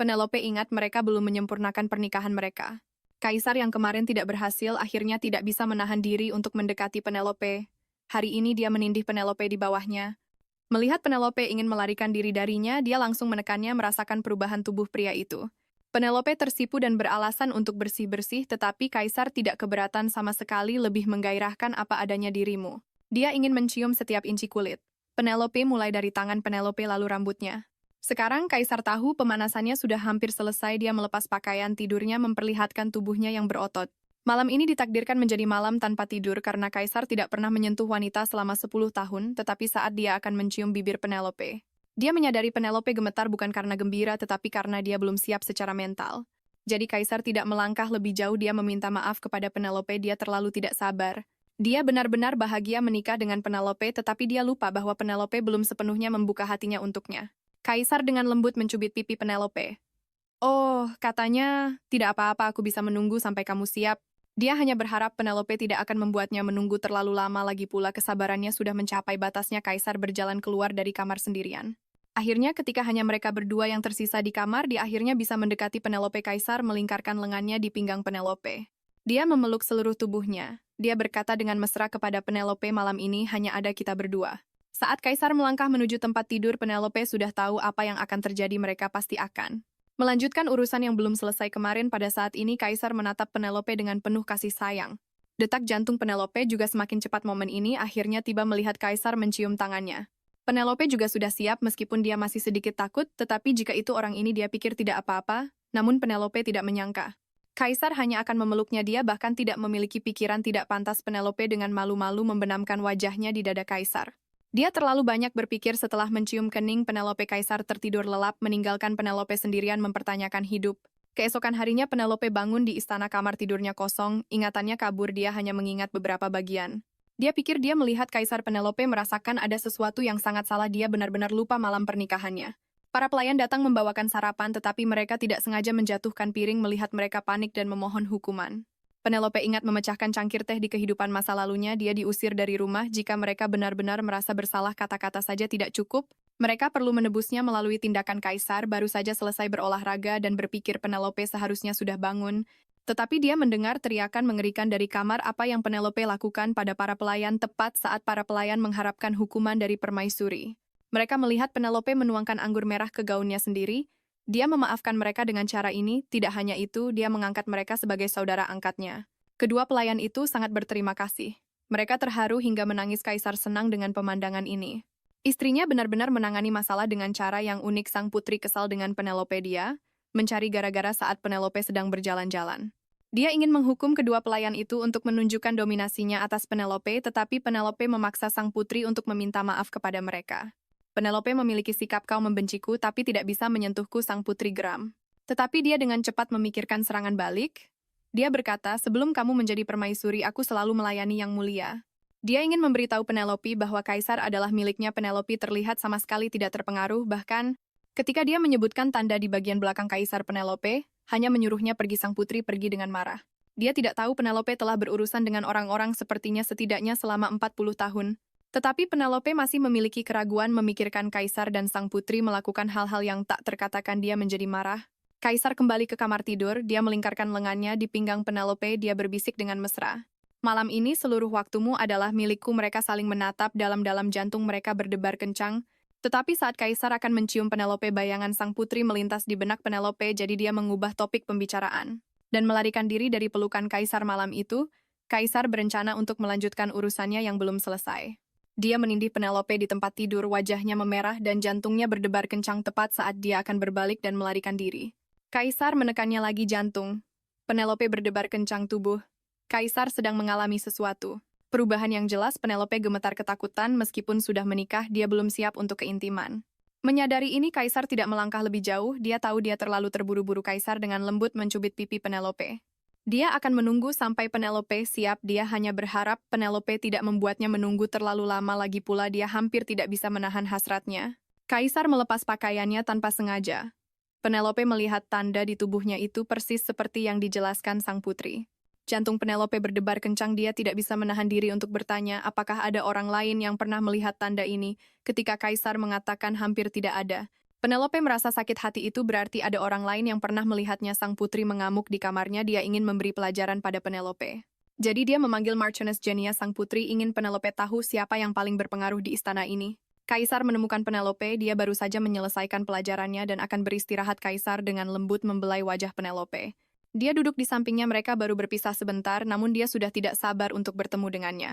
Penelope ingat mereka belum menyempurnakan pernikahan mereka. Kaisar yang kemarin tidak berhasil akhirnya tidak bisa menahan diri untuk mendekati Penelope. Hari ini dia menindih Penelope di bawahnya. Melihat Penelope ingin melarikan diri darinya, dia langsung menekannya, merasakan perubahan tubuh pria itu. Penelope tersipu dan beralasan untuk bersih-bersih, tetapi Kaisar tidak keberatan sama sekali, lebih menggairahkan apa adanya dirimu. Dia ingin mencium setiap inci kulit Penelope, mulai dari tangan Penelope lalu rambutnya. Sekarang Kaisar tahu pemanasannya sudah hampir selesai. Dia melepas pakaian tidurnya, memperlihatkan tubuhnya yang berotot. Malam ini ditakdirkan menjadi malam tanpa tidur karena Kaisar tidak pernah menyentuh wanita selama 10 tahun, tetapi saat dia akan mencium bibir Penelope, dia menyadari Penelope gemetar bukan karena gembira, tetapi karena dia belum siap secara mental. Jadi Kaisar tidak melangkah lebih jauh. Dia meminta maaf kepada Penelope. Dia terlalu tidak sabar. Dia benar-benar bahagia menikah dengan Penelope, tetapi dia lupa bahwa Penelope belum sepenuhnya membuka hatinya untuknya. Kaisar dengan lembut mencubit pipi Penelope. Oh, katanya, tidak apa-apa, aku bisa menunggu sampai kamu siap. Dia hanya berharap Penelope tidak akan membuatnya menunggu terlalu lama, lagi pula kesabarannya sudah mencapai batasnya. Kaisar berjalan keluar dari kamar sendirian. Akhirnya ketika hanya mereka berdua yang tersisa di kamar, dia akhirnya bisa mendekati Penelope. Kaisar melingkarkan lengannya di pinggang Penelope. Dia memeluk seluruh tubuhnya. Dia berkata dengan mesra kepada Penelope, malam ini hanya ada kita berdua. Saat Kaisar melangkah menuju tempat tidur, Penelope sudah tahu apa yang akan terjadi. Mereka pasti akan melanjutkan urusan yang belum selesai kemarin. Pada saat ini, Kaisar menatap Penelope dengan penuh kasih sayang. Detak jantung Penelope juga semakin cepat. Momen ini akhirnya tiba melihat Kaisar mencium tangannya. Penelope juga sudah siap meskipun dia masih sedikit takut, tetapi jika itu orang ini dia pikir tidak apa-apa, namun Penelope tidak menyangka. Kaisar hanya akan memeluknya. Dia bahkan tidak memiliki pikiran tidak pantas. Penelope dengan malu-malu membenamkan wajahnya di dada Kaisar. Dia terlalu banyak berpikir. Setelah mencium kening Penelope, Kaisar tertidur lelap, meninggalkan Penelope sendirian mempertanyakan hidup. Keesokan harinya Penelope bangun di istana. Kamar tidurnya kosong, ingatannya kabur. Dia hanya mengingat beberapa bagian. Dia pikir dia melihat Kaisar. Penelope merasakan ada sesuatu yang sangat salah. Dia benar-benar lupa malam pernikahannya. Para pelayan datang membawakan sarapan, tetapi mereka tidak sengaja menjatuhkan piring. Melihat mereka panik dan memohon hukuman. Penelope ingat memecahkan cangkir teh di kehidupan masa lalunya. Dia diusir dari rumah. Jika mereka benar-benar merasa bersalah, kata-kata saja tidak cukup. Mereka perlu menebusnya melalui tindakan. Kaisar baru saja selesai berolahraga dan berpikir Penelope seharusnya sudah bangun. Tetapi dia mendengar teriakan mengerikan dari kamar. Apa yang Penelope lakukan pada para pelayan tepat saat para pelayan mengharapkan hukuman dari permaisuri. Mereka melihat Penelope menuangkan anggur merah ke gaunnya sendiri. Dia memaafkan mereka dengan cara ini. Tidak hanya itu, dia mengangkat mereka sebagai saudara angkatnya. Kedua pelayan itu sangat berterima kasih. Mereka terharu hingga menangis. Kaisar senang dengan pemandangan ini. Istrinya benar-benar menangani masalah dengan cara yang unik. Sang putri kesal dengan Penelope. Dia mencari gara-gara saat Penelope sedang berjalan-jalan. Dia ingin menghukum kedua pelayan itu untuk menunjukkan dominasinya atas Penelope, tetapi Penelope memaksa sang putri untuk meminta maaf kepada mereka. Penelope memiliki sikap kau membenciku tapi tidak bisa menyentuhku, sang putri geram. Tetapi dia dengan cepat memikirkan serangan balik. Dia berkata, sebelum kamu menjadi permaisuri, aku selalu melayani yang mulia. Dia ingin memberitahu Penelope bahwa Kaisar adalah miliknya. Penelope terlihat sama sekali tidak terpengaruh, bahkan Ketika dia menyebutkan tanda di bagian belakang Kaisar Penelope, hanya menyuruhnya pergi sang putri pergi dengan marah. Dia tidak tahu Penelope telah berurusan dengan orang-orang sepertinya setidaknya selama 40 tahun. Tetapi Penelope masih memiliki keraguan memikirkan Kaisar dan sang putri melakukan hal-hal yang tak terkatakan. Dia menjadi marah. Kaisar kembali ke kamar tidur, dia melingkarkan lengannya di pinggang Penelope, dia berbisik dengan mesra. Malam ini seluruh waktumu adalah milikku. Mereka saling menatap, dalam-dalam jantung mereka berdebar kencang. Tetapi saat Kaisar akan mencium Penelope, bayangan sang putri melintas di benak Penelope, jadi dia mengubah topik pembicaraan. Dan melarikan diri dari pelukan Kaisar malam itu, Kaisar berencana untuk melanjutkan urusannya yang belum selesai. Dia menindih Penelope di tempat tidur, wajahnya memerah dan jantungnya berdebar kencang tepat saat dia akan berbalik dan melarikan diri. Kaisar menekannya lagi jantung. Penelope berdebar kencang tubuh. Kaisar sedang mengalami sesuatu. Perubahan yang jelas, Penelope gemetar ketakutan meskipun sudah menikah, dia belum siap untuk keintiman. Menyadari ini, Kaisar tidak melangkah lebih jauh, dia tahu dia terlalu terburu-buru. Kaisar dengan lembut mencubit pipi Penelope. Dia akan menunggu sampai Penelope siap, dia hanya berharap Penelope tidak membuatnya menunggu terlalu lama. Lagi pula dia hampir tidak bisa menahan hasratnya. Kaisar melepas pakaiannya tanpa sengaja. Penelope melihat tanda di tubuhnya itu persis seperti yang dijelaskan sang putri. Jantung Penelope berdebar kencang, dia tidak bisa menahan diri untuk bertanya apakah ada orang lain yang pernah melihat tanda ini. Ketika Kaisar mengatakan hampir tidak ada, Penelope merasa sakit hati. Itu berarti ada orang lain yang pernah melihatnya. Sang putri mengamuk di kamarnya, dia ingin memberi pelajaran pada Penelope. Jadi dia memanggil Marchioness Genia. Sang putri ingin Penelope tahu siapa yang paling berpengaruh di istana ini. Kaisar menemukan Penelope, dia baru saja menyelesaikan pelajarannya dan akan beristirahat. Kaisar dengan lembut membelai wajah Penelope. Dia duduk di sampingnya, mereka baru berpisah sebentar, namun dia sudah tidak sabar untuk bertemu dengannya.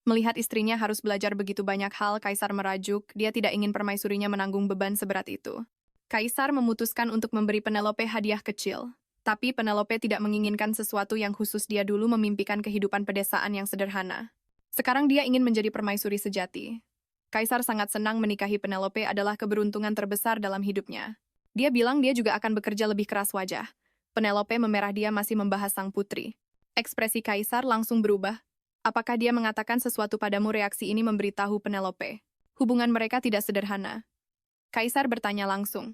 Melihat istrinya harus belajar begitu banyak hal, Kaisar merajuk, dia tidak ingin permaisurinya menanggung beban seberat itu. Kaisar memutuskan untuk memberi Penelope hadiah kecil. Tapi Penelope tidak menginginkan sesuatu yang khusus, dia dulu memimpikan kehidupan pedesaan yang sederhana. Sekarang dia ingin menjadi permaisuri sejati. Kaisar sangat senang menikahi Penelope, adalah keberuntungan terbesar dalam hidupnya. Dia bilang dia juga akan bekerja lebih keras. Wajah Penelope memerah, dia masih membahas sang putri. Ekspresi Kaisar langsung berubah. Apakah dia mengatakan sesuatu padamu? Reaksi ini memberitahu Penelope. Hubungan mereka tidak sederhana. Kaisar bertanya langsung.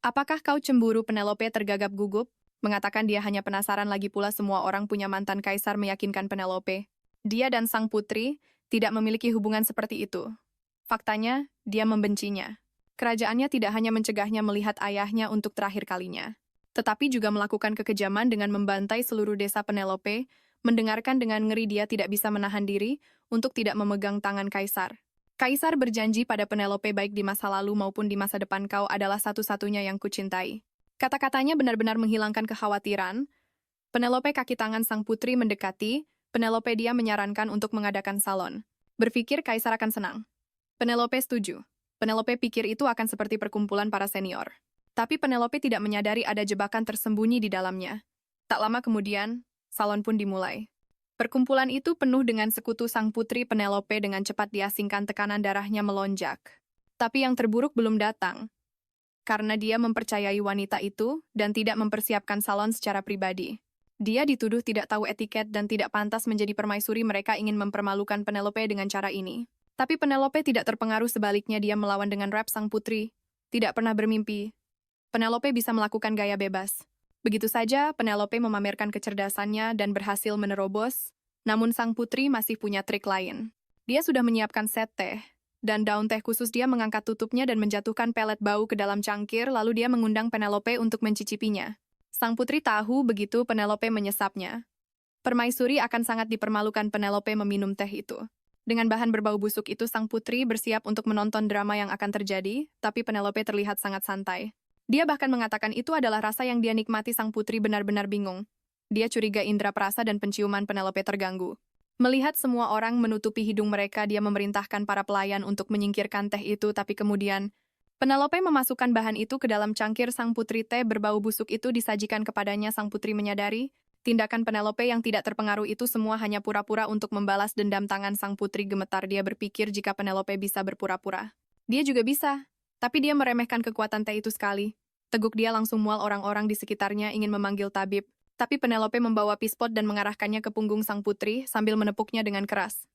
Apakah kau cemburu? Penelope tergagap gugup, mengatakan dia hanya penasaran. Lagi pula semua orang punya mantan. Kaisar meyakinkan Penelope. Dia dan sang putri tidak memiliki hubungan seperti itu. Faktanya, dia membencinya. Kerajaannya tidak hanya mencegahnya melihat ayahnya untuk terakhir kalinya, tetapi juga melakukan kekejaman dengan membantai seluruh desa. Penelope mendengarkan dengan ngeri, dia tidak bisa menahan diri untuk tidak memegang tangan Kaisar. Kaisar berjanji pada Penelope, baik di masa lalu maupun di masa depan, kau adalah satu-satunya yang kucintai. Kata-katanya benar-benar menghilangkan kekhawatiran. Penelope, kaki tangan sang putri mendekati. Penelope, dia menyarankan untuk mengadakan salon. Berpikir Kaisar akan senang. Penelope setuju. Penelope pikir itu akan seperti perkumpulan para senior. Tapi Penelope tidak menyadari ada jebakan tersembunyi di dalamnya. Tak lama kemudian, salon pun dimulai. Perkumpulan itu penuh dengan sekutu sang putri. Penelope dengan cepat diasingkan, tekanan darahnya melonjak. Tapi yang terburuk belum datang. Karena dia mempercayai wanita itu dan tidak mempersiapkan salon secara pribadi. Dia dituduh tidak tahu etiket dan tidak pantas menjadi permaisuri. Mereka ingin mempermalukan Penelope dengan cara ini. Tapi Penelope tidak terpengaruh, sebaliknya dia melawan dengan rap. Sang putri tidak pernah bermimpi Penelope bisa melakukan gaya bebas. Begitu saja, Penelope memamerkan kecerdasannya dan berhasil menerobos, namun sang putri masih punya trik lain. Dia sudah menyiapkan set teh dan daun teh khusus. Dia mengangkat tutupnya dan menjatuhkan pelet bau ke dalam cangkir, lalu dia mengundang Penelope untuk mencicipinya. Sang putri tahu begitu Penelope menyesapnya. Permaisuri akan sangat dipermalukan Penelope meminum teh itu. Dengan bahan berbau busuk itu, sang putri bersiap untuk menonton drama yang akan terjadi, tapi Penelope terlihat sangat santai. Dia bahkan mengatakan itu adalah rasa yang dia nikmati. Sang putri benar-benar bingung. Dia curiga indera perasa dan penciuman Penelope terganggu. Melihat semua orang menutupi hidung mereka, dia memerintahkan para pelayan untuk menyingkirkan teh itu, tapi kemudian Penelope memasukkan bahan itu ke dalam cangkir sang putri. Teh berbau busuk itu disajikan kepadanya. Sang putri menyadari tindakan Penelope yang tidak terpengaruh itu semua hanya pura-pura untuk membalas dendam. Tangan sang putri gemetar, dia berpikir jika Penelope bisa berpura-pura, dia juga bisa. Tapi dia meremehkan kekuatan teh itu sekali. Teguk dia langsung mual. Orang-orang di sekitarnya ingin memanggil tabib. Tapi Penelope membawa pispot dan mengarahkannya ke punggung sang putri sambil menepuknya dengan keras.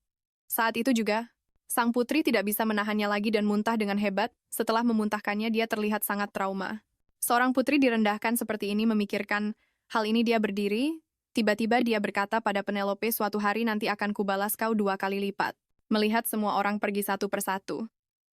Saat itu juga, Sang putri tidak bisa menahannya lagi dan muntah dengan hebat. Setelah memuntahkannya, dia terlihat sangat trauma. Seorang putri direndahkan seperti ini memikirkan hal ini. Dia berdiri. Tiba-tiba dia berkata pada Penelope, suatu hari nanti akan kubalas kau 2 kali lipat. Melihat semua orang pergi satu persatu,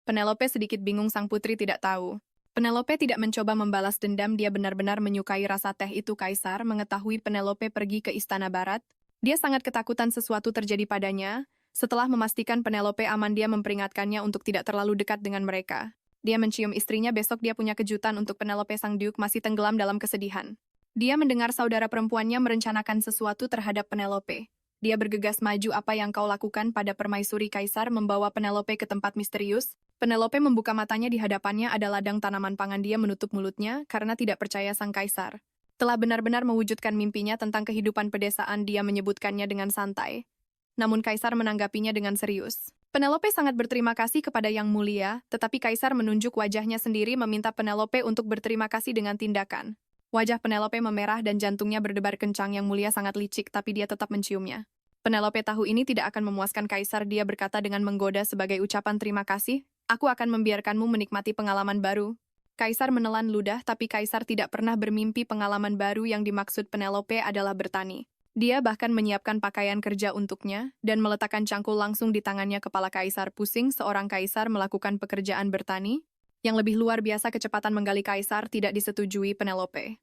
Penelope sedikit bingung. Sang putri tidak tahu. Penelope tidak mencoba membalas dendam. Dia benar-benar menyukai rasa teh itu. Kaisar mengetahui Penelope pergi ke Istana Barat. Dia sangat ketakutan sesuatu terjadi padanya. Setelah memastikan Penelope aman, dia memperingatkannya untuk tidak terlalu dekat dengan mereka. Dia mencium istrinya. Besok dia punya kejutan untuk Penelope. Sang Duke masih tenggelam dalam kesedihan. Dia mendengar saudara perempuannya merencanakan sesuatu terhadap Penelope. Dia bergegas maju. Apa yang kau lakukan pada permaisuri? Kaisar membawa Penelope ke tempat misterius. Penelope membuka matanya. Di hadapannya ada ladang tanaman pangan. Dia menutup mulutnya karena tidak percaya sang kaisar telah benar-benar mewujudkan mimpinya tentang kehidupan pedesaan. Dia menyebutkannya dengan santai. Namun kaisar menanggapinya dengan serius. Penelope sangat berterima kasih kepada Yang Mulia, tetapi kaisar menunjuk wajahnya sendiri meminta Penelope untuk berterima kasih dengan tindakan. Wajah Penelope memerah dan jantungnya berdebar kencang. Yang Mulia sangat licik, tapi dia tetap menciumnya. Penelope tahu ini tidak akan memuaskan kaisar. Dia berkata dengan menggoda sebagai ucapan terima kasih, aku akan membiarkanmu menikmati pengalaman baru. Kaisar menelan ludah, tapi kaisar tidak pernah bermimpi pengalaman baru. Yang dimaksud Penelope adalah bertani. Dia bahkan menyiapkan pakaian kerja untuknya dan meletakkan cangkul langsung di tangannya. Kepala kaisar pusing. Seorang kaisar melakukan pekerjaan bertani. Yang lebih luar biasa, kecepatan menggali kaisar tidak disetujui Penelope.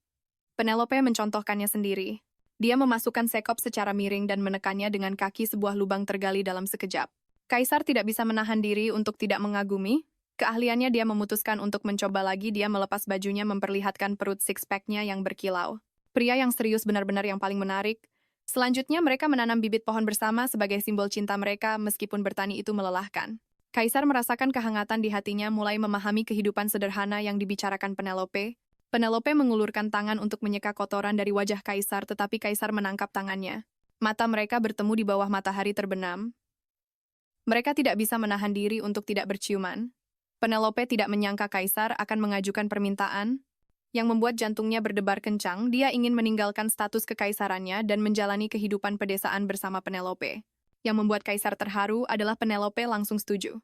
Penelope mencontohkannya sendiri. Dia memasukkan sekop secara miring dan menekannya dengan kaki. Sebuah lubang tergali dalam sekejap. Kaisar tidak bisa menahan diri untuk tidak mengagumi keahliannya. Dia memutuskan untuk mencoba lagi. Dia melepas bajunya memperlihatkan perut six-pack-nya yang berkilau. Pria yang serius, benar-benar yang paling menarik. Selanjutnya mereka menanam bibit pohon bersama sebagai simbol cinta mereka. Meskipun bertani itu melelahkan, kaisar merasakan kehangatan di hatinya. Mulai memahami kehidupan sederhana yang dibicarakan Penelope. Penelope mengulurkan tangan untuk menyeka kotoran dari wajah kaisar, tetapi kaisar menangkap tangannya. Mata mereka bertemu di bawah matahari terbenam. Mereka tidak bisa menahan diri untuk tidak berciuman. Penelope tidak menyangka kaisar akan mengajukan permintaan yang membuat jantungnya berdebar kencang. Dia ingin meninggalkan status kekaisarannya dan menjalani kehidupan pedesaan bersama Penelope. Yang membuat kaisar terharu adalah Penelope langsung setuju.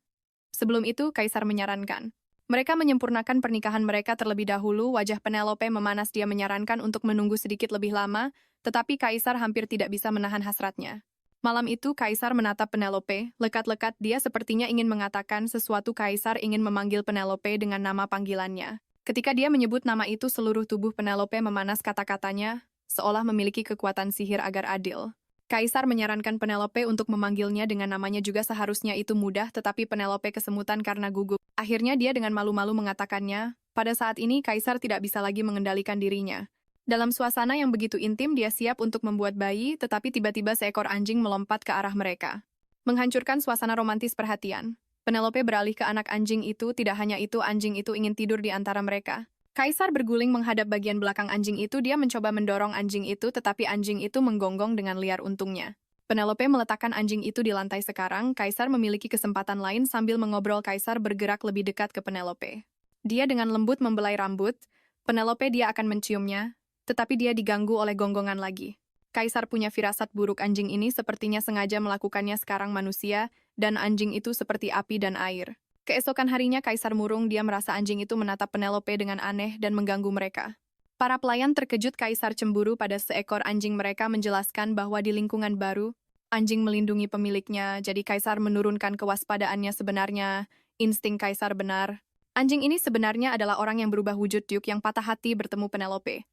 Sebelum itu, kaisar menyarankan mereka menyempurnakan pernikahan mereka terlebih dahulu. Wajah Penelope memanas. Dia menyarankan untuk menunggu sedikit lebih lama, tetapi kaisar hampir tidak bisa menahan hasratnya. Malam itu, kaisar menatap Penelope. Lekat-lekat dia sepertinya ingin mengatakan sesuatu. Kaisar ingin memanggil Penelope dengan nama panggilannya. Ketika dia menyebut nama itu, seluruh tubuh Penelope memanas. Kata-katanya seolah memiliki kekuatan sihir agar adil. Kaisar menyarankan Penelope untuk memanggilnya dengan namanya juga. Seharusnya itu mudah, tetapi Penelope kesemutan karena gugup. Akhirnya dia dengan malu-malu mengatakannya. Pada saat ini, kaisar tidak bisa lagi mengendalikan dirinya. Dalam suasana yang begitu intim, dia siap untuk membuat bayi, tetapi tiba-tiba seekor anjing melompat ke arah mereka, menghancurkan suasana romantis perhatian. Penelope beralih ke anak anjing itu. Tidak hanya itu, anjing itu ingin tidur di antara mereka. Kaisar berguling menghadap bagian belakang anjing itu. Dia mencoba mendorong anjing itu, tetapi anjing itu menggonggong dengan liar. Untungnya Penelope meletakkan anjing itu di lantai. Sekarang, kaisar memiliki kesempatan lain. Sambil mengobrol, kaisar bergerak lebih dekat ke Penelope. Dia dengan lembut membelai rambut Penelope. Dia akan menciumnya, tetapi dia diganggu oleh gonggongan lagi. Kaisar punya firasat buruk. Anjing ini sepertinya sengaja melakukannya. Sekarang manusia dan anjing itu seperti api dan air. Keesokan harinya, kaisar murung. Dia merasa anjing itu menatap Penelope dengan aneh dan mengganggu mereka. Para pelayan terkejut. Kaisar cemburu pada seekor anjing. Mereka menjelaskan bahwa di lingkungan baru, anjing melindungi pemiliknya, jadi kaisar menurunkan kewaspadaannya. Sebenarnya, insting kaisar benar. Anjing ini sebenarnya adalah orang yang berubah wujud. Duke yang patah hati bertemu Penelope.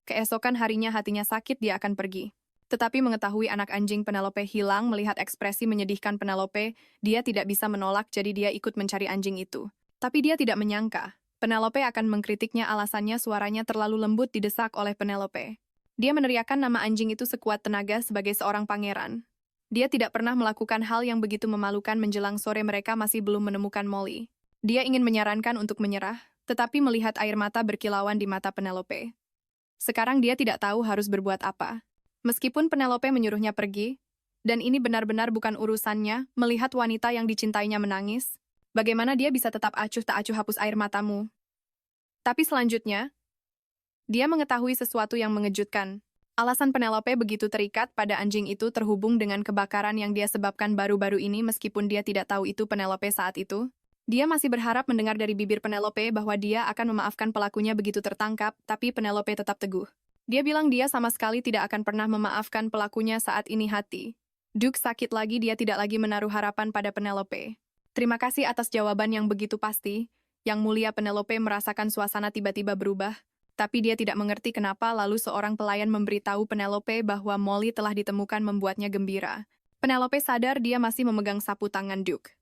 Keesokan harinya hatinya sakit. Dia akan pergi. Tetapi mengetahui anak anjing Penelope hilang, melihat ekspresi menyedihkan Penelope, dia tidak bisa menolak, jadi dia ikut mencari anjing itu. Tapi dia tidak menyangka Penelope akan mengkritiknya. Alasannya suaranya terlalu lembut didesak oleh Penelope. Dia meneriakkan nama anjing itu sekuat tenaga sebagai seorang pangeran. Dia tidak pernah melakukan hal yang begitu memalukan. Menjelang sore mereka masih belum menemukan Molly. Dia ingin menyarankan untuk menyerah, tetapi melihat air mata berkilauan di mata Penelope. Sekarang dia tidak tahu harus berbuat apa. Meskipun Penelope menyuruhnya pergi, dan ini benar-benar bukan urusannya, melihat wanita yang dicintainya menangis, bagaimana dia bisa tetap acuh tak acuh? Hapus air matamu. Tapi selanjutnya, dia mengetahui sesuatu yang mengejutkan. Alasan Penelope begitu terikat pada anjing itu terhubung dengan kebakaran yang dia sebabkan baru-baru ini meskipun dia tidak tahu itu Penelope saat itu. Dia masih berharap mendengar dari bibir Penelope bahwa dia akan memaafkan pelakunya begitu tertangkap, tapi Penelope tetap teguh. Dia bilang dia sama sekali tidak akan pernah memaafkan pelakunya saat ini hati. Duke sakit lagi, dia tidak lagi menaruh harapan pada Penelope. Terima kasih atas jawaban yang begitu pasti. Yang mulia Penelope merasakan suasana tiba-tiba berubah. Tapi dia tidak mengerti kenapa lalu seorang pelayan memberitahu Penelope bahwa Molly telah ditemukan membuatnya gembira. Penelope sadar dia masih memegang sapu tangan Duke.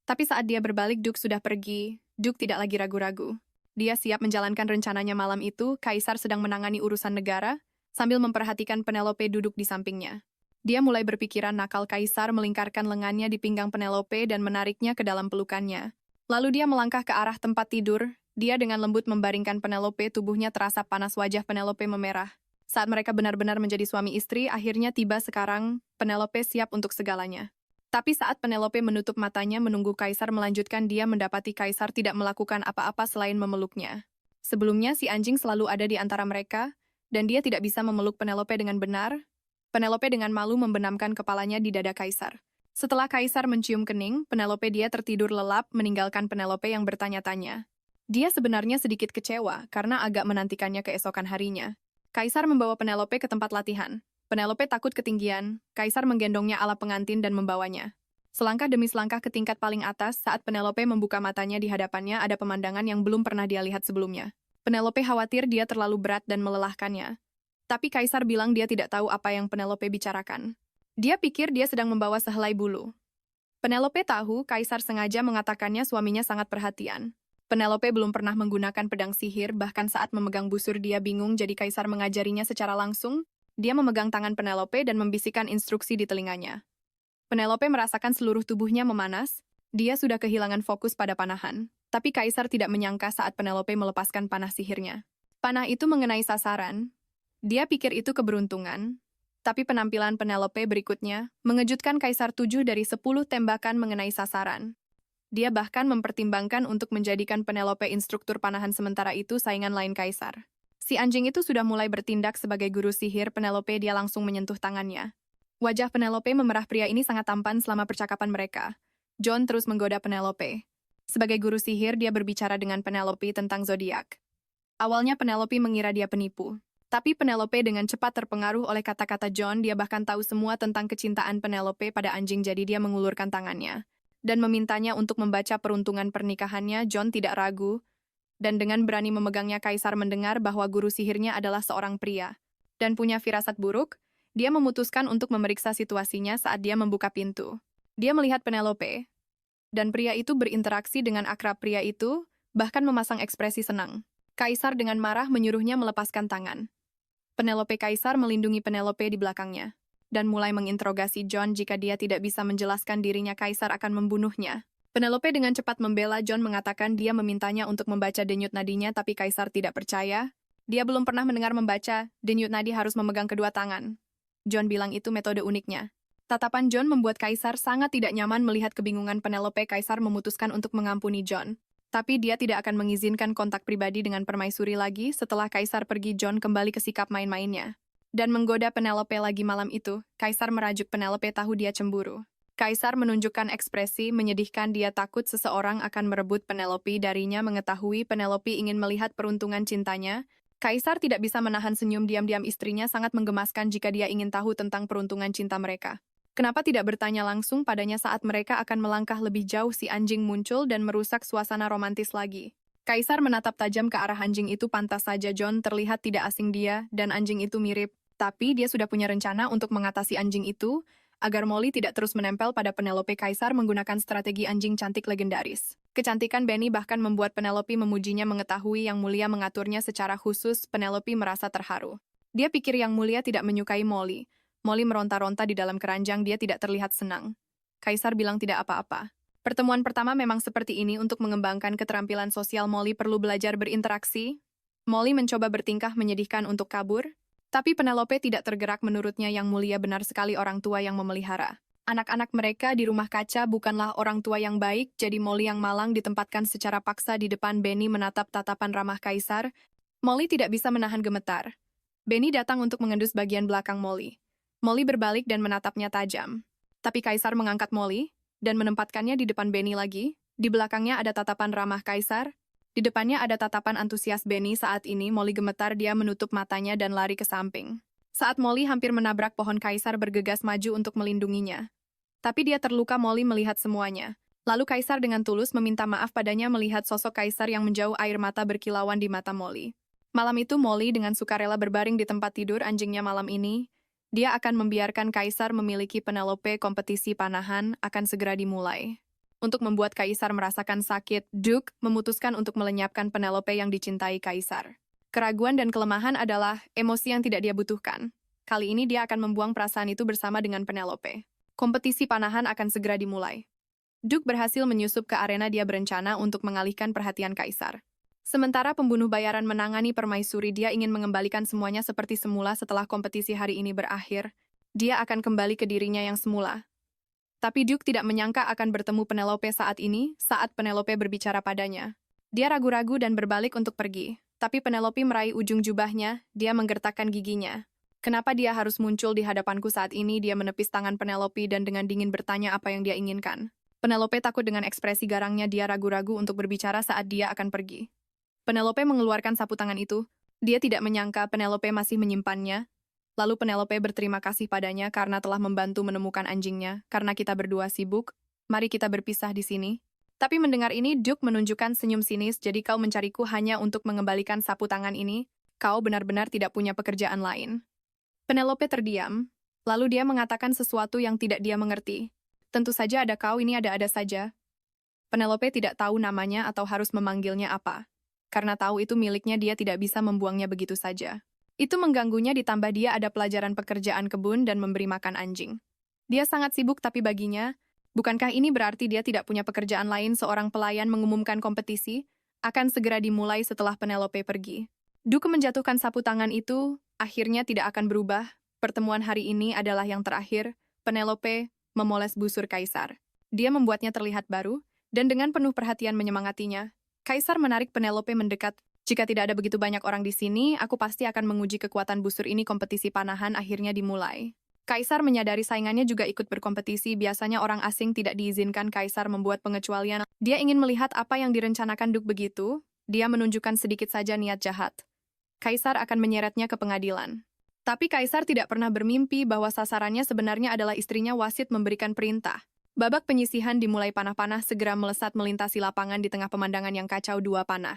Tapi saat dia berbalik, Duke sudah pergi. Duke tidak lagi ragu-ragu. Dia siap menjalankan rencananya malam itu. Kaisar sedang menangani urusan negara, sambil memperhatikan Penelope duduk di sampingnya. Dia mulai berpikiran nakal. Kaisar melingkarkan lengannya di pinggang Penelope dan menariknya ke dalam pelukannya. Lalu dia melangkah ke arah tempat tidur. Dia dengan lembut membaringkan Penelope, tubuhnya terasa panas, wajah Penelope memerah. Saat mereka benar-benar menjadi suami istri, akhirnya tiba sekarang, Penelope siap untuk segalanya. Tapi saat Penelope menutup matanya menunggu Kaisar melanjutkan, dia mendapati Kaisar tidak melakukan apa-apa selain memeluknya. Sebelumnya si anjing selalu ada di antara mereka, dan dia tidak bisa memeluk Penelope dengan benar. Penelope dengan malu membenamkan kepalanya di dada Kaisar. Setelah Kaisar mencium kening, Penelope dia tertidur lelap meninggalkan Penelope yang bertanya-tanya. Dia sebenarnya sedikit kecewa karena agak menantikannya keesokan harinya. Kaisar membawa Penelope ke tempat latihan. Penelope takut ketinggian. Kaisar menggendongnya ala pengantin dan membawanya. Selangkah demi selangkah ke tingkat paling atas, saat Penelope membuka matanya di hadapannya ada pemandangan yang belum pernah dia lihat sebelumnya. Penelope khawatir dia terlalu berat dan melelahkannya. Tapi Kaisar bilang dia tidak tahu apa yang Penelope bicarakan. Dia pikir dia sedang membawa sehelai bulu. Penelope tahu Kaisar sengaja mengatakannya suaminya sangat perhatian. Penelope belum pernah menggunakan pedang sihir, bahkan saat memegang busur dia bingung, jadi Kaisar mengajarinya secara langsung. Dia memegang tangan Penelope dan membisikkan instruksi di telinganya. Penelope merasakan seluruh tubuhnya memanas. Dia sudah kehilangan fokus pada panahan. Tapi Kaisar tidak menyangka saat Penelope melepaskan panah sihirnya. Panah itu mengenai sasaran. Dia pikir itu keberuntungan. Tapi penampilan Penelope berikutnya mengejutkan Kaisar. 7 dari 10 tembakan mengenai sasaran. Dia bahkan mempertimbangkan untuk menjadikan Penelope instruktur panahan, sementara itu saingan lain Kaisar. Si anjing itu sudah mulai bertindak sebagai guru sihir Penelope, dia langsung menyentuh tangannya. Wajah Penelope memerah, pria ini sangat tampan selama percakapan mereka. John terus menggoda Penelope. Sebagai guru sihir, dia berbicara dengan Penelope tentang zodiak. Awalnya Penelope mengira dia penipu. Tapi Penelope dengan cepat terpengaruh oleh kata-kata John, dia bahkan tahu semua tentang kecintaan Penelope pada anjing, jadi dia mengulurkan tangannya dan memintanya untuk membaca peruntungan pernikahannya. John tidak ragu, dan dengan berani memegangnya. Kaisar mendengar bahwa guru sihirnya adalah seorang pria, dan punya firasat buruk. Dia memutuskan untuk memeriksa situasinya saat dia membuka pintu. Dia melihat Penelope, dan pria itu berinteraksi dengan akrab. Pria itu bahkan memasang ekspresi senang. Kaisar dengan marah menyuruhnya melepaskan tangan. Penelope. Kaisar melindungi Penelope di belakangnya dan mulai menginterogasi John. Jika dia tidak bisa menjelaskan dirinya, Kaisar akan membunuhnya. Penelope dengan cepat membela John, mengatakan dia memintanya untuk membaca denyut nadinya, tapi Kaisar tidak percaya. Dia belum pernah mendengar membaca denyut nadi harus memegang kedua tangan. John bilang itu metode uniknya. Tatapan John membuat Kaisar sangat tidak nyaman melihat kebingungan Penelope. Kaisar memutuskan untuk mengampuni John. Tapi dia tidak akan mengizinkan kontak pribadi dengan permaisuri lagi. Setelah Kaisar pergi, John kembali ke sikap main-mainnya dan menggoda Penelope lagi. Malam itu, Kaisar merajuk Penelope, tahu dia cemburu. Kaisar menunjukkan ekspresi menyedihkan, dia takut seseorang akan merebut Penelope darinya. Mengetahui Penelope ingin melihat peruntungan cintanya, Kaisar tidak bisa menahan senyum. Diam-diam istrinya sangat menggemaskan jika dia ingin tahu tentang peruntungan cinta mereka. Kenapa tidak bertanya langsung padanya saat mereka akan melangkah lebih jauh? Si anjing muncul dan merusak suasana romantis lagi. Kaisar menatap tajam ke arah anjing itu. Pantas saja John terlihat tidak asing dia dan anjing itu mirip. Tapi dia sudah punya rencana untuk mengatasi anjing itu, agar Molly tidak terus menempel pada Penelope. Kaisar menggunakan strategi anjing cantik legendaris. Kecantikan Benny bahkan membuat Penelope memujinya. Mengetahui Yang Mulia mengaturnya secara khusus, Penelope merasa terharu. Dia pikir Yang Mulia tidak menyukai Molly. Molly meronta-ronta di dalam keranjang, dia tidak terlihat senang. Kaisar bilang tidak apa-apa. Pertemuan pertama memang seperti ini untuk mengembangkan keterampilan sosial. Molly perlu belajar berinteraksi. Molly mencoba bertingkah menyedihkan untuk kabur. Tapi Penelope tidak tergerak. Menurutnya Yang Mulia benar sekali orang tua yang memelihara. Anak-anak mereka di rumah kaca bukanlah orang tua yang baik, jadi Molly yang malang ditempatkan secara paksa di depan Benny menatap tatapan ramah Kaisar. Molly tidak bisa menahan gemetar. Benny datang untuk mengendus bagian belakang Molly. Molly berbalik dan menatapnya tajam. Tapi Kaisar mengangkat Molly dan menempatkannya di depan Benny lagi. Di belakangnya ada tatapan ramah Kaisar. Di depannya ada tatapan antusias Benny. Saat ini Molly gemetar, dia menutup matanya dan lari ke samping. Saat Molly hampir menabrak pohon, Kaisar bergegas maju untuk melindunginya. Tapi dia terluka. Molly melihat semuanya. Lalu Kaisar dengan tulus meminta maaf padanya melihat sosok Kaisar yang menjauh, air mata berkilauan di mata Molly. Malam itu Molly dengan sukarela berbaring di tempat tidur anjingnya. Malam ini, dia akan membiarkan Kaisar memiliki Penelope. Kompetisi panahan akan segera dimulai. Untuk membuat Kaisar merasakan sakit, Duke memutuskan untuk melenyapkan Penelope yang dicintai Kaisar. Keraguan dan kelemahan adalah emosi yang tidak dia butuhkan. Kali ini dia akan membuang perasaan itu bersama dengan Penelope. Kompetisi panahan akan segera dimulai. Duke berhasil menyusup ke arena. Dia berencana untuk mengalihkan perhatian Kaisar. Sementara pembunuh bayaran menangani permaisuri, dia ingin mengembalikan semuanya seperti semula. Setelah kompetisi hari ini berakhir, dia akan kembali ke dirinya yang semula. Tapi Duke tidak menyangka akan bertemu Penelope saat ini, saat Penelope berbicara padanya. Dia ragu-ragu dan berbalik untuk pergi. Tapi Penelope meraih ujung jubahnya, dia menggertakkan giginya. Kenapa dia harus muncul di hadapanku saat ini? Dia menepis tangan Penelope dan dengan dingin bertanya apa yang dia inginkan. Penelope takut dengan ekspresi garangnya. Dia ragu-ragu untuk berbicara saat dia akan pergi. Penelope mengeluarkan sapu tangan itu. Dia tidak menyangka Penelope masih menyimpannya. Lalu Penelope berterima kasih padanya karena telah membantu menemukan anjingnya. Karena kita berdua sibuk, mari kita berpisah di sini. Tapi mendengar ini, Duke menunjukkan senyum sinis. Jadi kau mencariku hanya untuk mengembalikan sapu tangan ini? Kau benar-benar tidak punya pekerjaan lain. Penelope terdiam. Lalu dia mengatakan sesuatu yang tidak dia mengerti. Tentu saja ada kau, ini ada saja. Penelope tidak tahu namanya atau harus memanggilnya apa. Karena tahu itu miliknya, dia tidak bisa membuangnya begitu saja. Itu mengganggunya, ditambah dia ada pelajaran pekerjaan kebun dan memberi makan anjing. Dia sangat sibuk, tapi baginya, bukankah ini berarti dia tidak punya pekerjaan lain? Seorang pelayan mengumumkan kompetisi akan segera dimulai setelah Penelope pergi. Duke menjatuhkan sapu tangan itu, akhirnya tidak akan berubah. Pertemuan hari ini adalah yang terakhir. Penelope memoles busur Kaisar. Dia membuatnya terlihat baru, dan dengan penuh perhatian menyemangatinya. Kaisar menarik Penelope mendekat. Jika tidak ada begitu banyak orang di sini, aku pasti akan menguji kekuatan busur ini. Kompetisi panahan akhirnya dimulai. Kaisar menyadari saingannya juga ikut berkompetisi. Biasanya orang asing tidak diizinkan. Kaisar membuat pengecualian. Dia ingin melihat apa yang direncanakan Duke. Begitu, dia menunjukkan sedikit saja niat jahat. Kaisar akan menyeretnya ke pengadilan. Tapi Kaisar tidak pernah bermimpi bahwa sasarannya sebenarnya adalah istrinya. Wasit memberikan perintah. Babak penyisihan dimulai. Panah-panah segera melesat melintasi lapangan di tengah pemandangan yang kacau. Dua panah,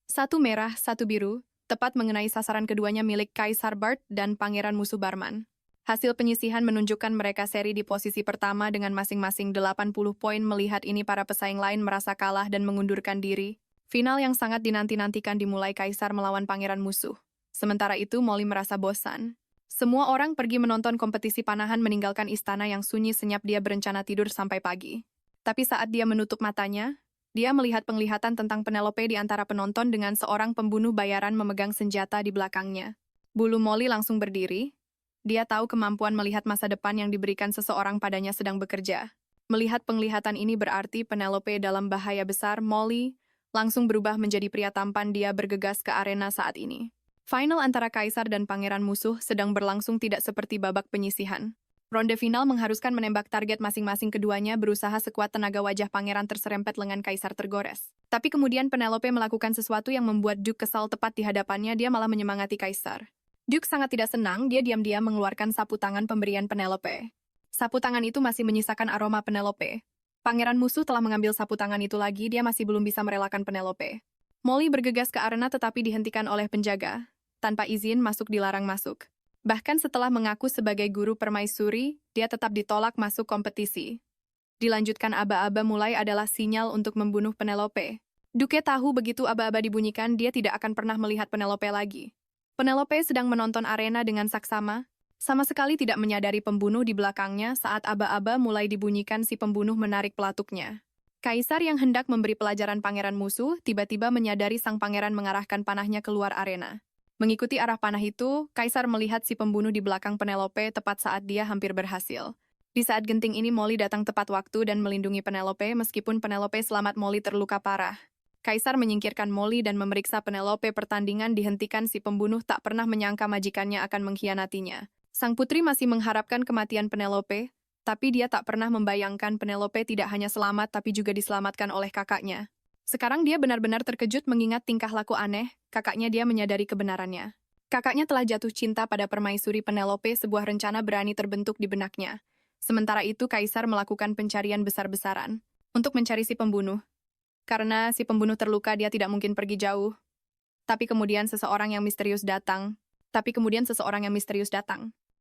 satu merah, satu biru, tepat mengenai sasaran. Keduanya milik Kaisar Bart dan Pangeran Musuh Barman. Hasil penyisihan menunjukkan mereka seri di posisi pertama dengan masing-masing 80 poin. Melihat ini, para pesaing lain merasa kalah dan mengundurkan diri. Final yang sangat dinanti-nantikan dimulai. Kaisar melawan Pangeran Musuh. Sementara itu, Molly merasa bosan. Semua orang pergi menonton kompetisi panahan, meninggalkan istana yang sunyi senyap. Dia berencana tidur sampai pagi. Tapi saat dia menutup matanya, dia melihat penglihatan tentang Penelope di antara penonton dengan seorang pembunuh bayaran memegang senjata di belakangnya. Bulu Molly langsung berdiri. Dia tahu kemampuan melihat masa depan yang diberikan seseorang padanya sedang bekerja. Melihat penglihatan ini berarti Penelope dalam bahaya besar. Molly langsung berubah menjadi pria tampan. Dia bergegas ke arena saat ini. Final antara Kaisar dan Pangeran Musuh sedang berlangsung, tidak seperti babak penyisihan. Ronde final mengharuskan menembak target masing-masing. Keduanya berusaha sekuat tenaga. Wajah Pangeran terserempet, lengan Kaisar tergores. Tapi kemudian Penelope melakukan sesuatu yang membuat Duke kesal. Tepat di hadapannya, dia malah menyemangati Kaisar. Duke sangat tidak senang. Dia diam-diam mengeluarkan sapu tangan pemberian Penelope. Sapu tangan itu masih menyisakan aroma Penelope. Pangeran Musuh telah mengambil sapu tangan itu lagi. Dia masih belum bisa merelakan Penelope. Molly bergegas ke arena tetapi dihentikan oleh penjaga. Tanpa izin masuk, dilarang masuk. Bahkan setelah mengaku sebagai guru permaisuri, dia tetap ditolak masuk kompetisi. Dilanjutkan aba-aba mulai adalah sinyal untuk membunuh Penelope. Duke tahu begitu aba-aba dibunyikan, dia tidak akan pernah melihat Penelope lagi. Penelope sedang menonton arena dengan saksama, sama sekali tidak menyadari pembunuh di belakangnya. Saat aba-aba mulai dibunyikan, si pembunuh menarik pelatuknya. Kaisar yang hendak memberi pelajaran Pangeran Musuh tiba-tiba menyadari sang pangeran mengarahkan panahnya keluar arena. Mengikuti arah panah itu, Kaisar melihat si pembunuh di belakang Penelope tepat saat dia hampir berhasil. Di saat genting ini, Molly datang tepat waktu dan melindungi Penelope. Meskipun Penelope selamat, Molly terluka parah. Kaisar menyingkirkan Molly dan memeriksa Penelope. Pertandingan dihentikan. Si pembunuh tak pernah menyangka majikannya akan mengkhianatinya. Sang putri masih mengharapkan kematian Penelope, tapi dia tak pernah membayangkan Penelope tidak hanya selamat tapi juga diselamatkan oleh kakaknya. Sekarang dia benar-benar terkejut mengingat tingkah laku aneh, kakaknya. Dia menyadari kebenarannya. Kakaknya telah jatuh cinta pada permaisuri Penelope. Sebuah rencana berani terbentuk di benaknya. Sementara itu Kaisar melakukan pencarian besar-besaran untuk mencari si pembunuh. Karena si pembunuh terluka, dia tidak mungkin pergi jauh. Tapi kemudian seseorang yang misterius datang.